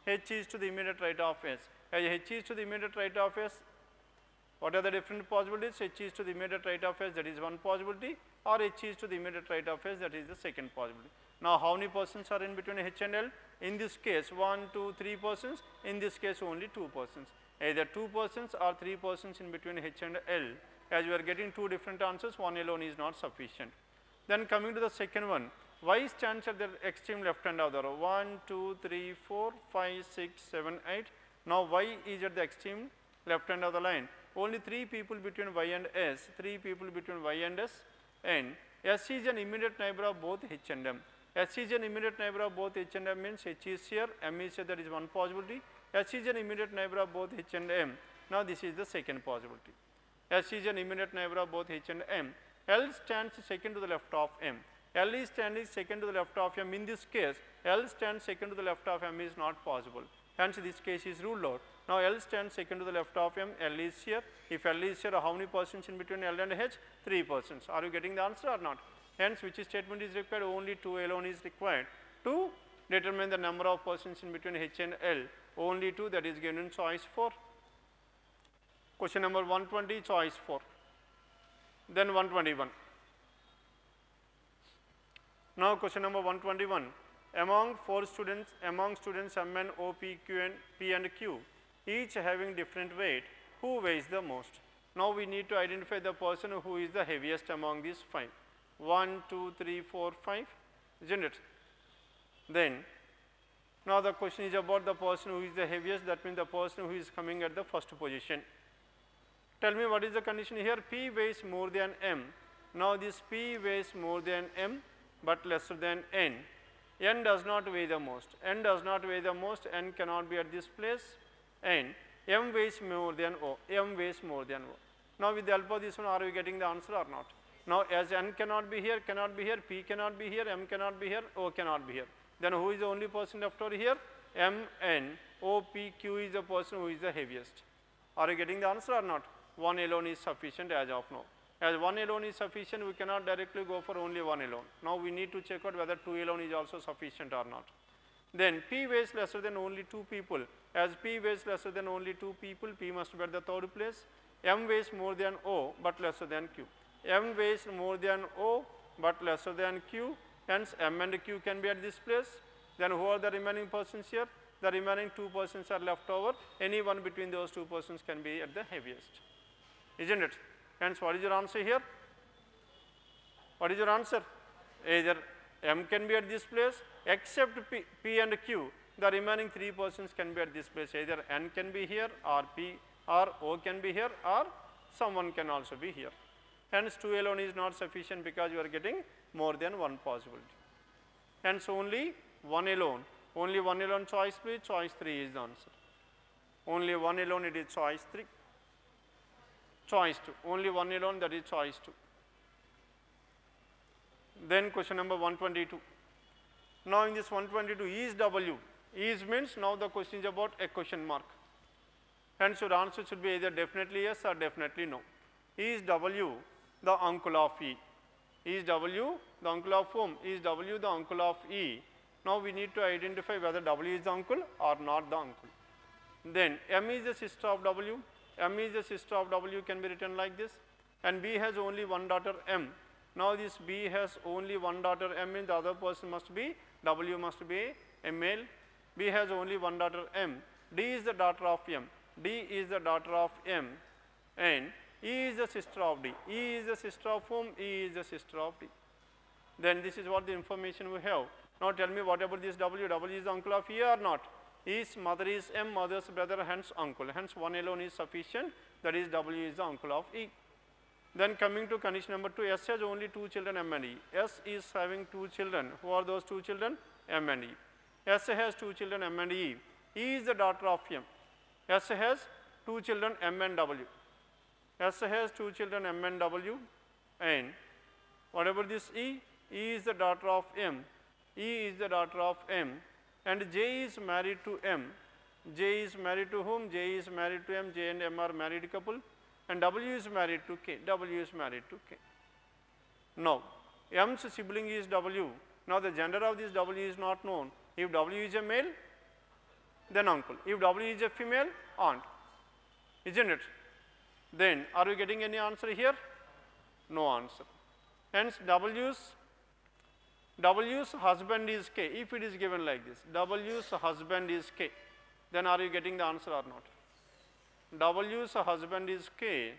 H is to the immediate right of S. As H is to the immediate right of S, what are the different possibilities? H is to the immediate right of S, that is one possibility, or H is to the immediate right of S, that is the second possibility. Now, how many persons are in between H and L? In this case, 1, 2, 3 persons. In this case, only 2 persons. Either 2 persons or 3 persons in between H and L. As we are getting 2 different answers, one alone is not sufficient. Then coming to the second one, Y stands at the extreme left hand of the row. 1, 2, 3, 4, 5, 6, 7, 8. Now, Y is at the extreme left hand of the line. Only 3 people between Y and S, 3 people between Y and S, and S is an immediate neighbor of both H and M. S is an immediate neighbor of both H and M means H is here, M is here, that is one possibility. S is an immediate neighbor of both H and M. Now, this is the second possibility. S is an immediate neighbor of both H and M. L stands second to the left of M. L is standing second to the left of M. In this case, L stands second to the left of M is not possible. Hence, this case is ruled out. Now, L stands second to the left of M, L is here. If L is here, how many persons in between L and H? 3 persons. Are you getting the answer or not? Hence, which statement is required? Only 2 alone is required to determine the number of persons in between H and L. Only 2, that is given in choice 4. Question number 120, choice 4. Then 121. Now, question number 121. Among students M and O, P, Q and P and Q, each having different weight, who weighs the most? Now, we need to identify the person who is the heaviest among these 5. 1, 2, 3, 4, 5, isn't it? Then, now the question is about the person who is the heaviest, that means the person who is coming at the first position. Tell me what is the condition here? P weighs more than M. Now, this P weighs more than M, but lesser than N. N does not weigh the most. N does not weigh the most. N cannot be at this place. And M weighs more than O. M weighs more than O. Now, with the help of this one, are we getting the answer or not? Now, as N cannot be here, P cannot be here, M cannot be here, O cannot be here. Then who is the only person left over here? M, N, O, P, Q is the person who is the heaviest. Are you getting the answer or not? One alone is sufficient as of now. As one alone is sufficient, we cannot directly go for only one alone. Now, we need to check out whether 2 alone is also sufficient or not. Then P weighs lesser than only 2 people. As P weighs lesser than only 2 people, P must be at the third place. M weighs more than O, but lesser than Q. M weighs more than O, but lesser than Q. Hence, M and Q can be at this place. Then who are the remaining persons here? The remaining 2 persons are left over. Any one between those 2 persons can be at the heaviest, isn't it? Hence, what is your answer here? What is your answer? Either M can be at this place, except P and Q. The remaining 3 persons can be at this place. Either N can be here, or P or O can be here, or someone can also be here. Hence, 2 alone is not sufficient because you are getting more than one possibility. Hence, only one alone. Only one alone choice, please. Choice 3 is the answer. Only one alone, it is choice 3. Choice 2. Only one alone, that is choice 2. Then question number 122. Now, in this 122, is W. Is means now the question is about a question mark. Hence, your answer should be either definitely yes or definitely no. Is W the uncle of E? Is W the uncle of whom? Is W the uncle of E? Now, we need to identify whether W is the uncle or not the uncle. Then M is the sister of W. M is the sister of W can be written like this, and B has only one daughter M. Now this B has only one daughter M means the other person must be, W must be a male. B has only one daughter M. D is the daughter of M. D is the daughter of M, and E is the sister of D. E is the sister of whom? E is the sister of D. Then this is what the information we have. Now tell me what about this W? W is the uncle of E or not? E's mother is M, mother's brother, hence uncle. Hence one alone is sufficient, that is W is the uncle of E. Then coming to condition number 2, S has only 2 children M and E. S is having 2 children. Who are those 2 children? M and E. S has 2 children M and E. E is the daughter of M. S has 2 children M and W. S has 2 children M and W, and whatever this E, E is the daughter of M. E is the daughter of M, and J is married to M. J is married to whom? J is married to M. J and M are married couple, and W is married to K. W is married to K. Now, M's sibling is W. Now, the gender of this W is not known. If W is a male, then uncle. If W is a female, aunt. Isn't it? Then, are we getting any answer here? No answer. Hence, W's husband is K. If it is given like this, W's husband is K, then are you getting the answer or not? W's husband is K.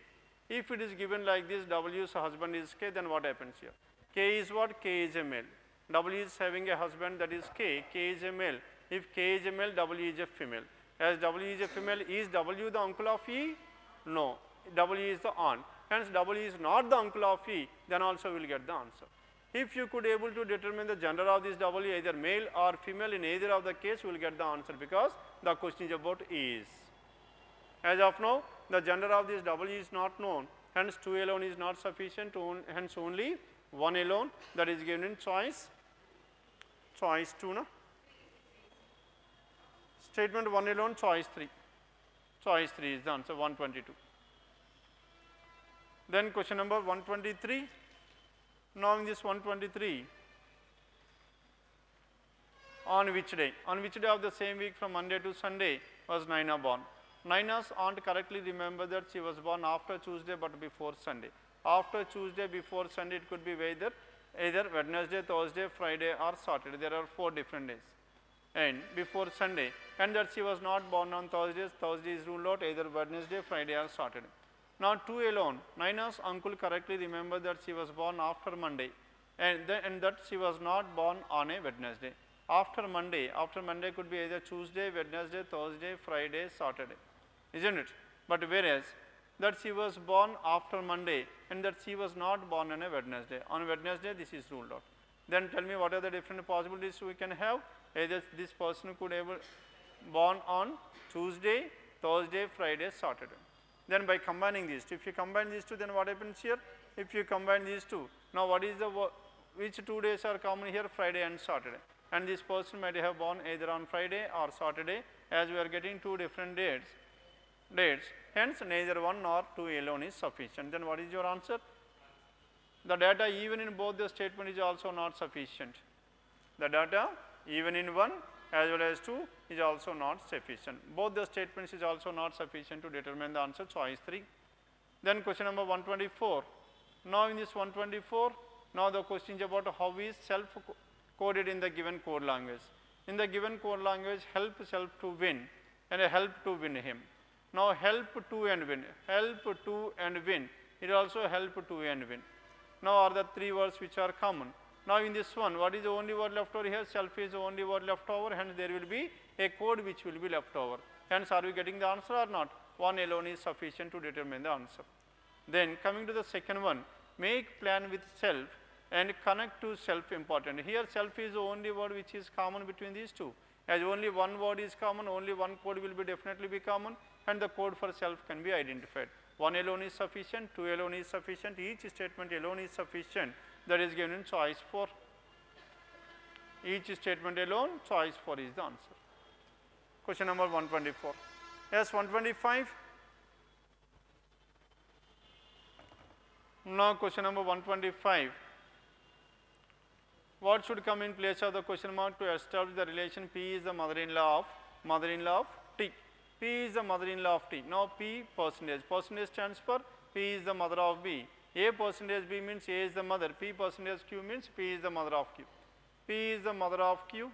If it is given like this, W's husband is K, then what happens here? K is what? K is a male. W is having a husband, that is K. K is a male. If K is a male, W is a female. As W is a female, is W the uncle of E? No. W is the aunt. Hence, W is not the uncle of E, then also we will get the answer. If you could able to determine the gender of this W, either male or female, in either of the case, we will get the answer, because the question is about is. As of now, the gender of this W is not known, hence 2 alone is not sufficient, hence only 1 alone, that is given in choice 2. No? Statement 1 alone, choice 3. Choice 3 is the answer, 122. Then question number 123. Now in this 123, on which day? On which day of the same week from Monday to Sunday was Naina born? Naina's aunt correctly remembered that she was born after Tuesday but before Sunday. After Tuesday, before Sunday, it could be either Wednesday, Thursday, Friday or Saturday. There are 4 different days. And before Sunday, and that she was not born on Thursdays. Thursday is ruled out, either Wednesday, Friday or Saturday. Now 2 alone, Naina's uncle correctly remembered that she was born after Monday, and that she was not born on a Wednesday. After Monday could be either Tuesday, Wednesday, Thursday, Friday, Saturday, isn't it? But whereas that she was born after Monday and that she was not born on a Wednesday. On Wednesday, this is ruled out. Then tell me what are the different possibilities we can have. Either this person could able born on Tuesday, Thursday, Friday, Saturday. Then by combining these two, if you combine these two, then what happens here? If you combine these two, now what is the, which 2 days are common here? Friday and Saturday. And this person might have born either on Friday or Saturday, as we are getting 2 different dates. Hence, neither 1 nor 2 alone is sufficient. Then what is your answer? The data even in both the statement is also not sufficient. The data even in 1 as well as 2 is also not sufficient. Both the statements is also not sufficient to determine the answer, choice 3. Then question number 124. Now in this 124, now the question is about how is self coded in the given code language. In the given code language, help self to win and help to win him. Now help to and win, help to and win, it also help to and win. Now are the 3 words which are common. Now in this one, what is the only word left over here? Self is the only word left over, hence there will be a code which will be left over. Hence, are we getting the answer or not? 1 alone is sufficient to determine the answer. Then coming to the second one, make plan with self and connect to self important. Here self is the only word which is common between these two. As only 1 word is common, only 1 code will be definitely be common, and the code for self can be identified. 1 alone is sufficient, 2 alone is sufficient, each statement alone is sufficient. That is given in choice 4. Each statement alone, choice 4 is the answer. Question number 124. Yes, 125. Now question number 125. What should come in place of the question mark to establish the relation P is the mother-in-law of T? P is the mother-in-law of T. Now P percentage. Percentage stands for P is the mother of B. A percentage B means A is the mother. P percentage Q means P is the mother of Q. P is the mother of Q.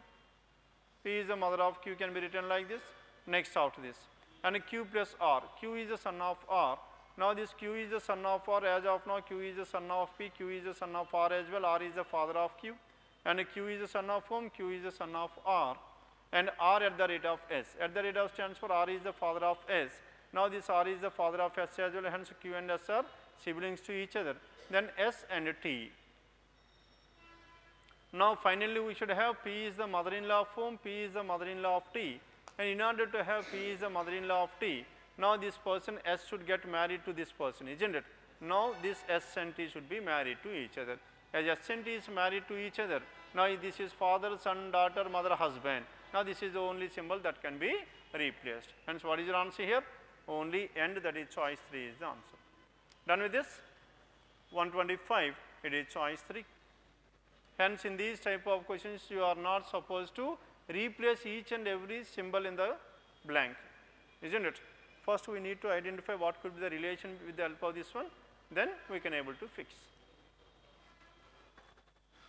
P is the mother of Q can be written like this. Next after this. And Q plus R. Q is the son of R. Now this Q is the son of R. As of now Q is the son of P. Q is the son of R as well. R is the father of Q. And Q is the son of whom? Q is the son of R. And R at the rate of S. At the rate of stands for R is the father of S. Now this R is the father of S as well. Hence Q and S are siblings to each other. Then S and T. Now finally we should have P is the mother-in-law of whom? P is the mother-in-law of T. And in order to have P is the mother-in-law of T, now this person S should get married to this person, isn't it? Now this S and T should be married to each other. As S and T is married to each other, now this is father, son, daughter, mother, husband. Now this is the only symbol that can be replaced. Hence what is your answer here? Only end, that is choice 3 is the answer. Done with this? 125, it is choice 3. Hence in these type of questions you are not supposed to replace each and every symbol in the blank, isn't it? First we need to identify what could be the relation with the help of this one, then we can able to fix.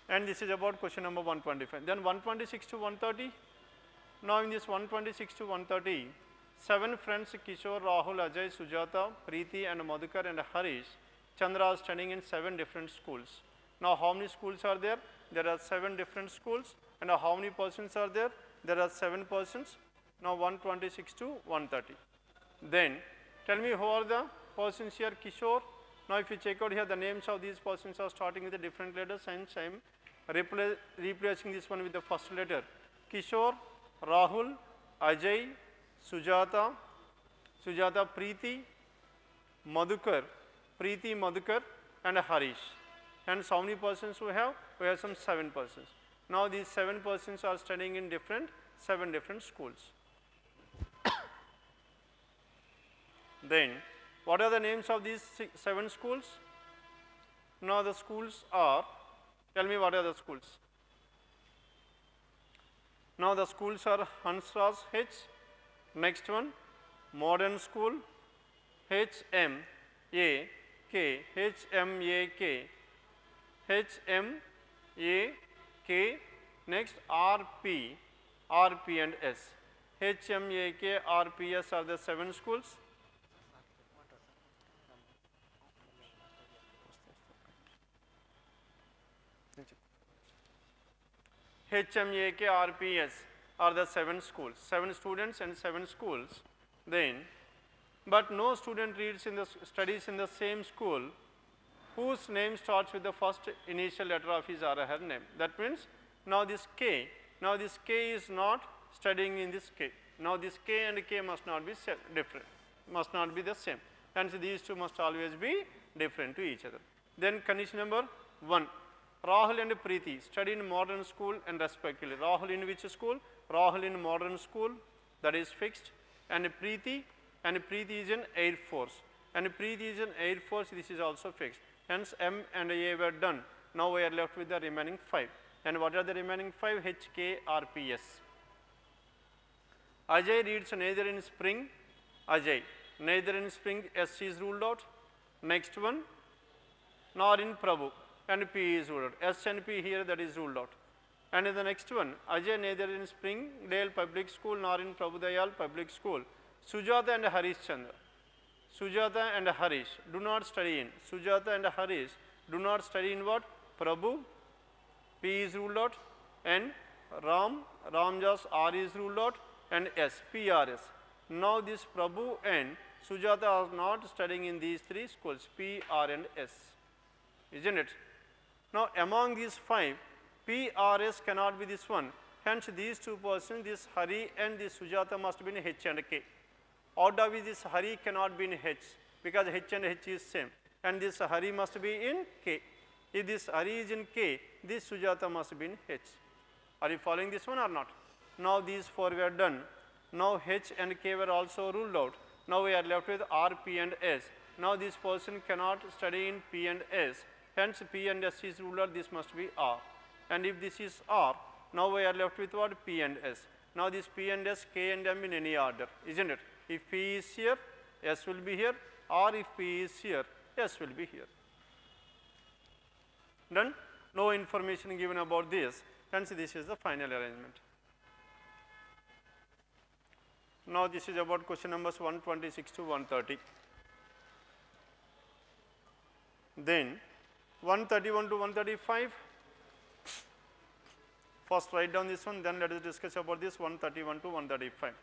And this is about question number 125. Then 126 to 130. Now in this 126 to 130, 7 friends Kishore, Rahul, Ajay, Sujata, Preeti and Madhukar and Harish, Chandra are studying in 7 different schools. Now how many schools are there? There are 7 different schools. And how many persons are there? There are 7 persons. Now 126 to 130. Then tell me who are the persons here? Kishore. Now if you check out here, the names of these persons are starting with the different letters, and I am replacing this one with the first letter. Kishore, Rahul, Ajay, Sujata, Preeti, Madhukar, and Harish. And how many persons we have? We have some 7 persons. Now these 7 persons are studying in 7 different schools. Then what are the names of these 7 schools? Now the schools are, tell me what are the schools? Now the schools are Hansraj H, next one Modern School, HMAK, next RP and S. HMAK, RPS are the 7 schools. HMAK, RPS are the 7 schools, 7 students and 7 schools. Then, but no student studies in the same school whose name starts with the first initial letter of his or her name. That means now this K is not studying in this K. Now this K and K must not be different, must not be the same. Hence these two must always be different to each other. Then condition number 1. Rahul and Preeti study in modern school and respectively. Rahul in which school? Rahul in modern school, that is fixed. And Preeti is in Air Force. And Preeti is in Air Force, this is also fixed. Hence M and A were done. Now we are left with the remaining 5. And what are the remaining 5? HKRPS. Ajay reads neither in spring, Ajay. Neither in spring, S is ruled out. Next one, nor in Prabhu. And P is ruled out. S and P here, that is ruled out. And in the next one, Ajay neither in Springdale Public School nor in Prabhudayal Public School. Sujata and Harish Chandra. Sujata and Harish do not study in. Sujata and Harish do not study in what? Prabhu, P is ruled out, and Ramjas, R is ruled out, and S, PRS. Now this Prabhu and Sujata are not studying in these 3 schools, P, R and S, isn't it? Now among these 5, P, R, S cannot be this one. Hence these 2 persons, this Hari and this Sujata must be in H and K. Out of which this Hari cannot be in H, because H and H is same. And this Hari must be in K. If this Hari is in K, this Sujata must be in H. Are you following this one or not? Now these 4 were done. Now H and K were also ruled out. Now we are left with R, P and S. Now this person cannot study in P and S. Hence P and S is ruled out, this must be R. And if this is R, now we are left with what? P and S. Now this P and S, K and M in any order, isn't it? If P is here, S will be here, or if P is here, S will be here. Done? No information given about this, hence this is the final arrangement. Now this is about question numbers 126 to 130. Then 131 to 135. First write down this one, then let us discuss about this 131 to 135.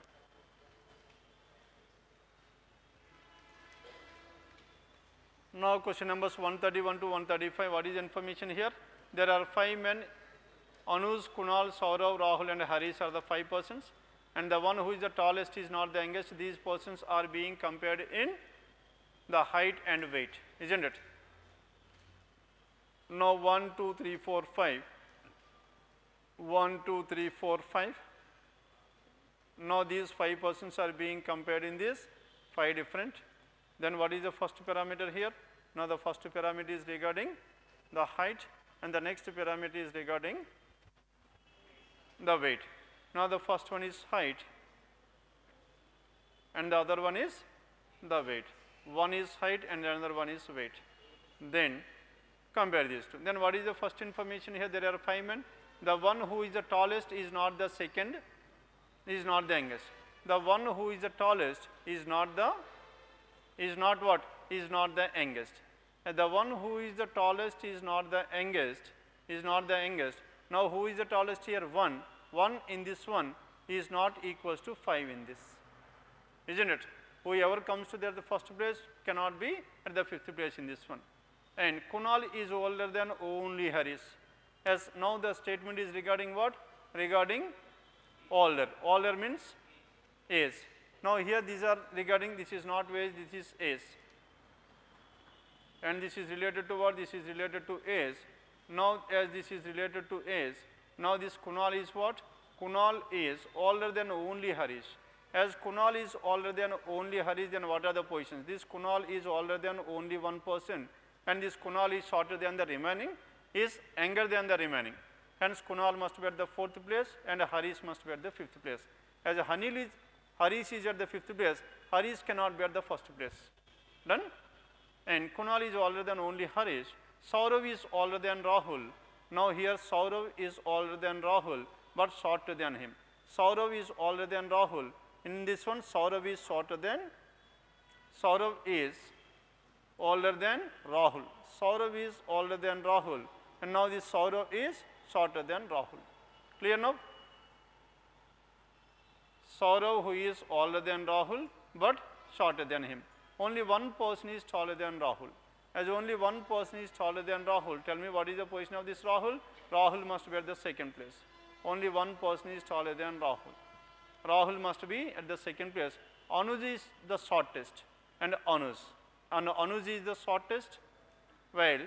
Now question numbers 131 to 135, what is information here? There are 5 men, Anuj, Kunal, Saurav, Rahul and Harish are the 5 persons, and the one who is the tallest is not the youngest. These persons are being compared in the height and weight, isn't it? Now 1, 2, 3, 4, 5. 1, 2, 3, 4, 5. Now these 5 persons are being compared in this 5 different. Then what is the first parameter here? Now the first parameter is regarding the height, and the next parameter is regarding the weight. Now the first one is height and the other one is the weight. One is height and another one is weight. Then compare these two. Then what is the first information here? There are 5 men. The one who is the tallest is not the second, is not the youngest. The one who is the tallest is not the, is not what? Is not the youngest. And the one who is the tallest is not the youngest, is not the youngest. Now who is the tallest here? 1. 1 in this one is not equals to 5 in this, isn't it? Whoever comes to the first place cannot be at the 5th place in this one. And Kunal is older than only Harish. As now the statement is regarding what? Regarding older. Older means age. Now here these are regarding, this is not age, this is age. And this is related to what? This is related to age. Now as this is related to age, now this Kunal is what? Kunal is older than only Harish. As Kunal is older than only Harish, then what are the positions? This Kunal is older than only one person, and this Kunal is shorter than the remaining, is younger than the remaining. Hence Kunal must be at the 4th place and Harish must be at the 5th place. As Harish is at the 5th place, Harish cannot be at the 1st place. Done? And Kunal is older than only Harish. Saurav is older than Rahul. Now here Saurav is older than Rahul but shorter than him. Saurav is older than Rahul. In this one Saurav is shorter than, Saurav is older than Rahul. Saurav is older than Rahul, and now this Saurav is shorter than Rahul. Clear now? Saurav who is older than Rahul but shorter than him. Only one person is taller than Rahul. As only one person is taller than Rahul, tell me what is the position of this Rahul? Rahul must be at the 2nd place. Only one person is taller than Rahul. Rahul must be at the 2nd place. Anuj is the shortest, and Anuj is the shortest, while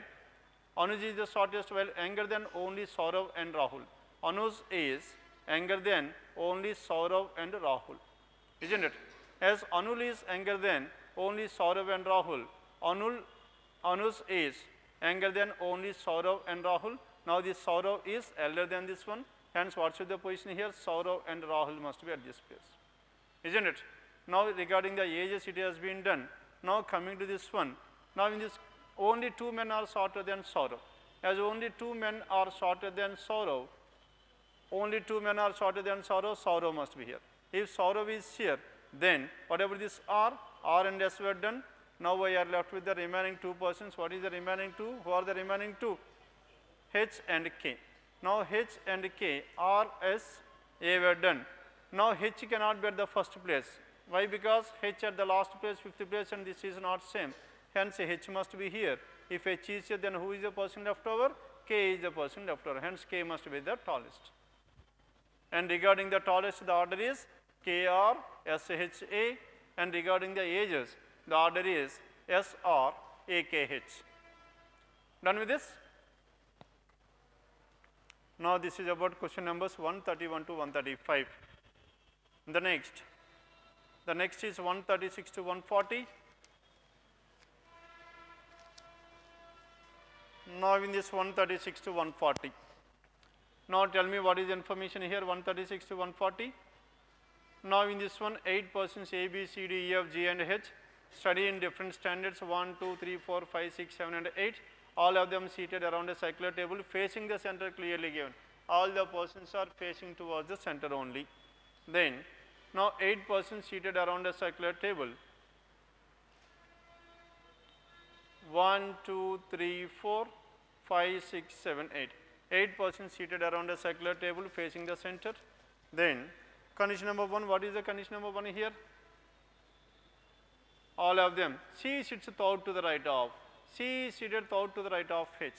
Anuj is the shortest, while younger than only Saurav and Rahul. Anuj is younger than only Saurav and Rahul, isn't it? As Anul is younger than only Saurav and Rahul, Anuj is younger than only Saurav and Rahul. Now this Saurav is elder than this one, hence what should the position here? Saurav and Rahul must be at this place, isn't it? Now regarding the ages it has been done. Now coming to this one, now in this only 2 men are shorter than Saurav. As only 2 men are shorter than Saurav, only 2 men are shorter than Saurav, Saurav must be here. If Saurav is here, then whatever this R and S were done. Now we are left with the remaining 2 persons. What is the remaining 2? Who are the remaining 2? H and K. Now H and K, R, S, A were done. Now H cannot be at the 1st place. Why? Because H at the last place, 5th place, and this is not same. Hence H must be here. If H is here, then who is the person left over? K is the person left over. Hence K must be the tallest. And regarding the tallest, the order is KR, SHA, and regarding the ages, the order is SR, AKH. Done with this? Now this is about question numbers 131 to 135. The next is 136 to 140. Now in this 136 to 140. Now tell me what is the information here, 136 to 140. Now in this one, 8 persons A, B, C, D, E, F, G and H study in different standards 1, 2, 3, 4, 5, 6, 7 and 8. All of them seated around a circular table facing the center clearly given. All the persons are facing towards the center only. Then now 8 persons seated around a circular table. 1, 2, 3, 4, 5, 6, 7, 8. 8 persons seated around a circular table facing the center. Then condition number 1, what is the condition number 1 here? All of them, C sits third to the right of, C is seated third to the right of H.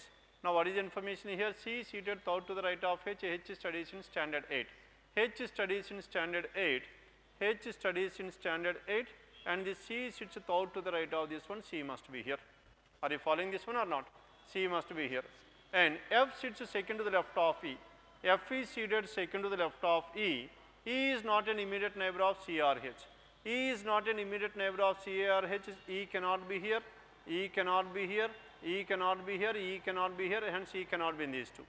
Now what is the information here? C is seated third to the right of H, H studies in standard 8. H studies in standard 8, H studies in standard 8 and the C sits third to the right of this one, C must be here. Are you following this one or not? C must be here. And F sits second to the left of E. F is seated second to the left of E. E is not an immediate neighbor of C or H. E is not an immediate neighbor of C or H. E cannot be here. E cannot be here. E cannot be here. E cannot be here. Hence E cannot be in these two.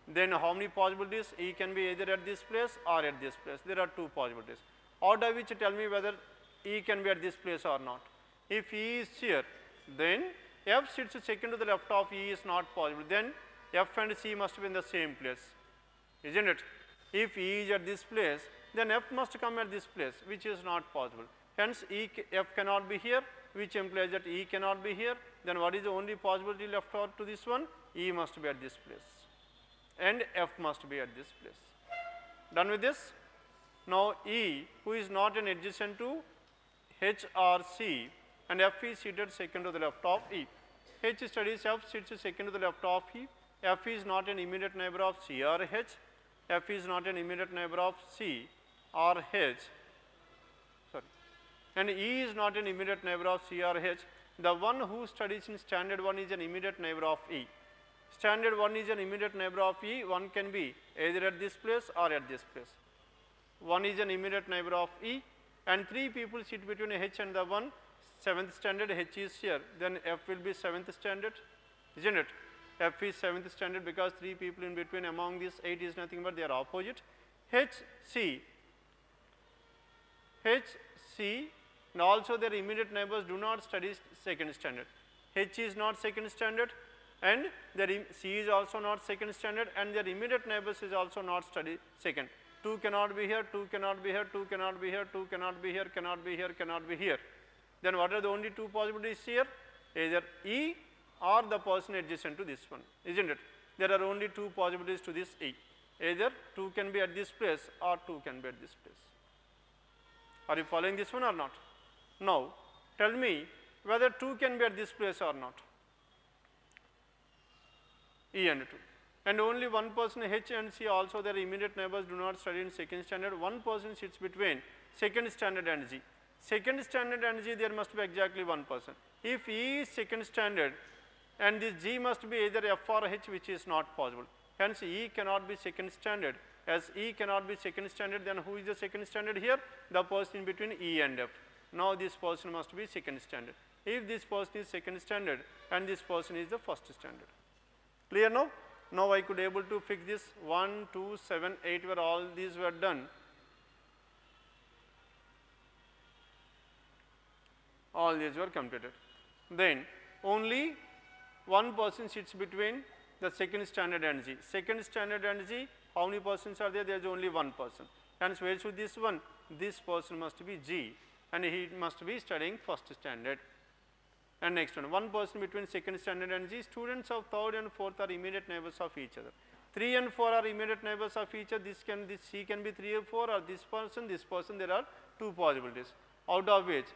Then how many possibilities? E can be either at this place or at this place. There are two possibilities. Out of which tell me whether E can be at this place or not. If E is here, then F sits second to the left of E is not possible. Then F and C must be in the same place, isn't it? If E is at this place, then F must come at this place, which is not possible. Hence F cannot be here, which implies that E cannot be here. Then what is the only possibility left out to this one? E must be at this place and F must be at this place. Done with this? Now E, who is not an adjacent to H or C, and F is seated second to the left of E. H studies F sits second to the left of E. F is not an immediate neighbor of C or H. F is not an immediate neighbor of C or H. Sorry. And E is not an immediate neighbor of C or H. The one who studies in standard 1 is an immediate neighbor of E. Standard 1 is an immediate neighbor of E. One can be either at this place or at this place. 1 is an immediate neighbor of E and 3 people sit between H and the 1. 7th standard, H is here, then F will be 7th standard, isn't it? F is 7th standard because 3 people in between among these 8 is nothing but they are opposite. H, C, and also their immediate neighbors do not study second standard. H is not second standard and their C is also not second standard and their immediate neighbors is also not study second. 2 cannot be here, 2 cannot be here, 2 cannot be here, 2 cannot be here, cannot be here, cannot be here. Then what are the only two possibilities here? Either E or the person adjacent to this one, isn't it? There are only two possibilities to this E. Either 2 can be at this place or 2 can be at this place. Are you following this one or not? Now, tell me whether 2 can be at this place or not. E and 2. And only one person H and C also their immediate neighbors do not study in second standard. One person sits between second standard and G. Second standard and G there must be exactly one person. If E is second standard and this G must be either F or H, which is not possible. Hence E cannot be second standard. As E cannot be second standard, then who is the second standard here? The person in between E and F. Now this person must be second standard. If this person is second standard and this person is the first standard. Clear now? Now I could able to fix this 1, 2, 7, 8 where all these were done. All these were completed. Then only one person sits between the second standard and G. Second standard and G, how many persons are there? There is only one person. Hence where should this one? This person must be G and he must be studying first standard. And next one person between second standard and G. Students of third and fourth are immediate neighbors of each other. 3 and 4 are immediate neighbors of each other. This C can be 3 or 4 or this person, there are two possibilities. Out of which,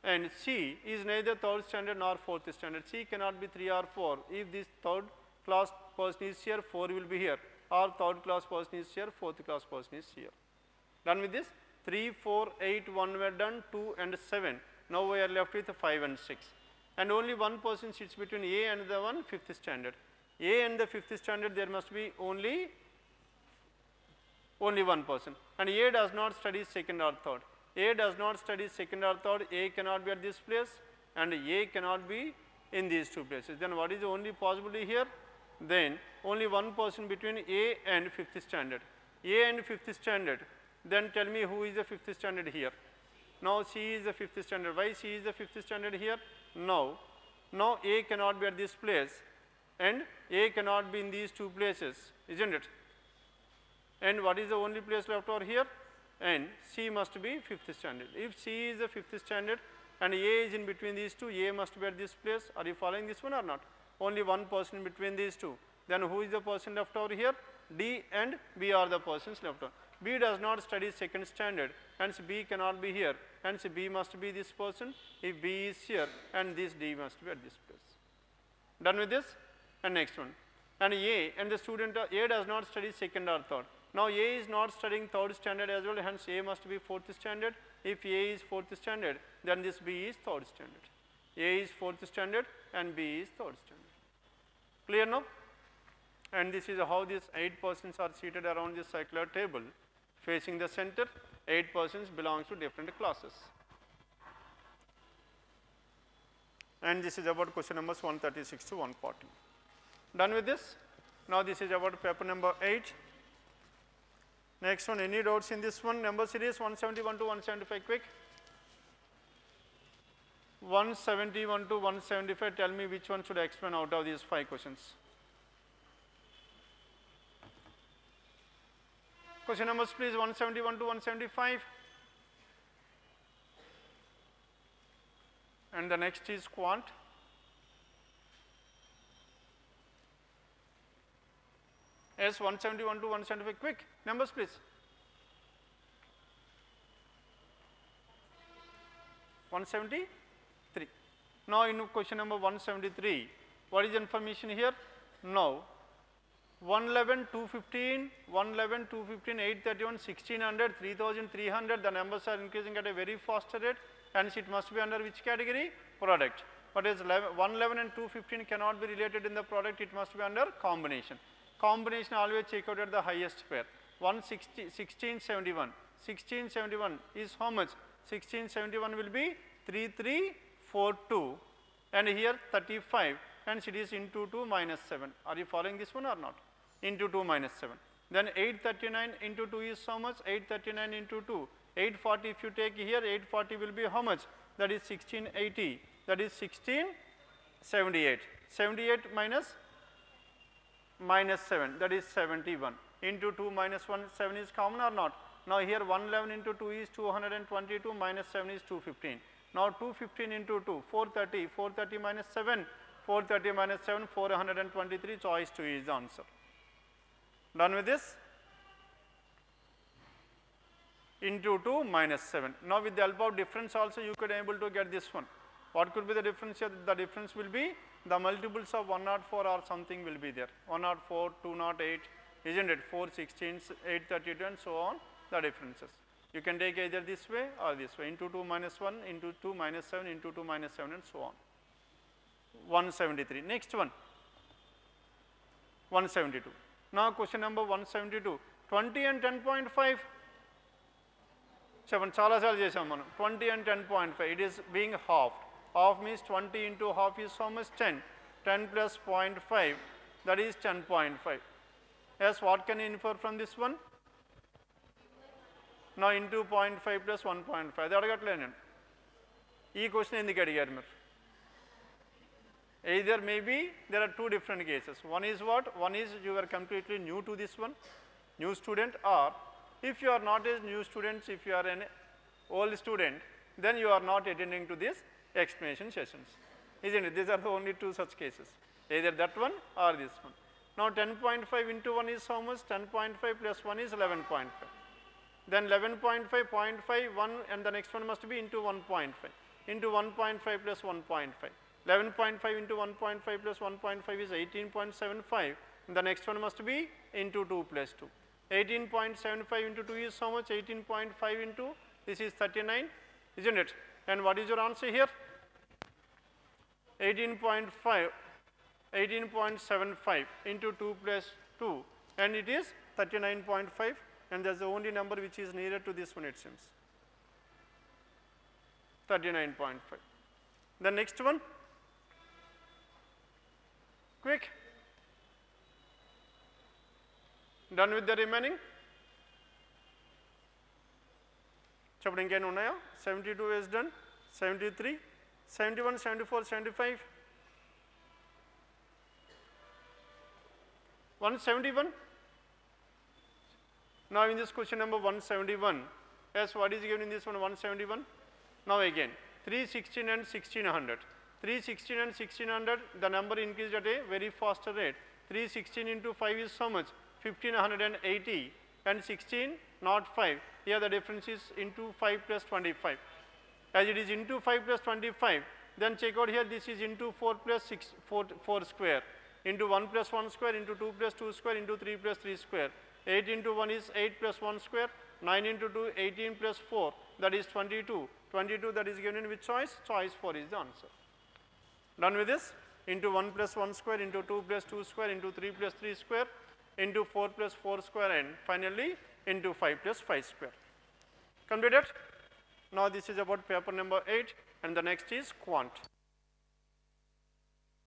and C is neither third standard nor fourth standard. C cannot be 3 or 4. If this third class person is here, 4 will be here, or third class person is here, fourth class person is here. Done with this? 3, 4, 8, 1 were done, 2 and 7. Now we are left with 5 and 6. And only one person sits between A and the 5th standard. A and the 5th standard there must be only one person. And A does not study second or third. A does not study second or third. A cannot be at this place and A cannot be in these two places. Then what is the only possibility here? Then only one person between A and 5th standard. A and 5th standard. Then tell me who is the 5th standard here. Now C is the 5th standard. Why C is the 5th standard here? Now A cannot be at this place and A cannot be in these two places, isn't it? And what is the only place left over here? And C must be 5th standard. If C is the 5th standard and A is in between these two, A must be at this place. Are you following this one or not? Only one person in between these two. Then who is the person left over here? D and B are the persons left over. B does not study 2nd standard, hence B cannot be here, hence B must be this person. If B is here, and this D must be at this place. Done with this? And next one. And A and the student A does not study 2nd or 3rd. Now A is not studying 3rd standard as well, hence A must be 4th standard. If A is 4th standard, then this B is 3rd standard. A is 4th standard and B is 3rd standard. Clear now? And this is how these 8 persons are seated around this circular table facing the center. 8 persons belongs to different classes. And this is about question numbers 136 to 140. Done with this? Now this is about paper number 8. Next one, any doubts in this one? Number series 171 to 175, quick. 171 to 175, tell me which one should I explain out of these 5 questions. Question numbers please, 171 to 175. And the next is quant. Yes, 171 to 175, quick, numbers please. 173. Now in question number 173, what is the information here? Now 111, 215, 111, 215, 831, 1600, 3300, the numbers are increasing at a very fast rate, hence it must be under which category? Product. But as 111 and 215 cannot be related in the product, it must be under combination. Combination always check out at the highest pair. 1671. 1671 is how much? 1671 will be 3342 and here 35, and it is into 2 minus 7. Are you following this one or not? Into 2 minus 7. Then 839 into 2 is how much? 839 into 2. 840 if you take here, 840 will be how much? That is 1680. That is 1678. 78 minus 7, that is 71. Into 2 minus 1, 7 is common or not? Now here 111 into 2 is 222, minus 7 is 215. Now 215 into 2, 430, 430 minus 7, 430 minus 7, 423, choice 2 is the answer. Done with this? Into 2 minus 7. Now with the help of difference also you could able to get this one. What could be the difference here? The difference will be the multiples of 104 or something will be there. 104, 208, isn't it? 416, 832 and so on, the differences. You can take either this way or this way, into 2 minus 1, into 2 minus 7, into 2 minus 7 and so on. 173. Next one, 172. Now question number 172, 20 and 10.5. 7 చాలా సార్లు చేసాం మనం. 20 and 10.5, it is being halved. Half means 20 into half is how much? 10. 10 plus 0.5, that is 10.5. Yes, what can you infer from this one? Now into 0.5 plus 1.5, అది అడగట్లేదు నేను. ఈ question ఎందుకు అడిగారు మీరు? Either maybe there are 2 different cases. One is what? One is you are completely new to this one, new student, or if you are not a new student, if you are an old student, then you are not attending to this explanation sessions, isn't it? These are the only 2 such cases, either that one or this one. Now 10.5 into 1 is how much? 10.5 plus 1 is 11.5. Then 11.5, 0.5, 1 and the next one must be into 1.5. Into 1.5 plus 1.5. 11.5 into 1.5 plus 1.5 is 18.75. The next one must be into 2 plus 2. 18.75 into 2 is how much? 18.5 into, this is 39, isn't it? And what is your answer here? 18.5, 18.75 into 2 plus 2, and it is 39.5, and that's the only number which is nearer to this one, it seems. 39.5. The next one, quick. Done with the remaining? చెప్పండి ఇంకేమైనా ఉన్నాయా? 72 is done, 73, 71, 74, 75, 171. Now in this question number 171, yes, what is given in this one 171? Now again 316 and 1600. 316 and 1600, the number increased at a very faster rate. 316 into 5 is so much? 1580, and 16 not 5. Here the difference is into 5 plus 25. As it is into 5 plus 25, then check out here, this is into 4 plus 4 square, into 1 plus 1 square, into 2 plus 2 square, into 3 plus 3 square. 8 into 1 is 8 plus 1 square, 9 into 2, 18 plus 4, that is 22. 22, that is given in which choice? Choice 4 is the answer. Done with this? Into 1 plus 1 square, into 2 plus 2 square, into 3 plus 3 square, into 4 plus 4 square, and finally into 5 plus 5 square. Completed? Now this is about paper number 8, and the next is quant.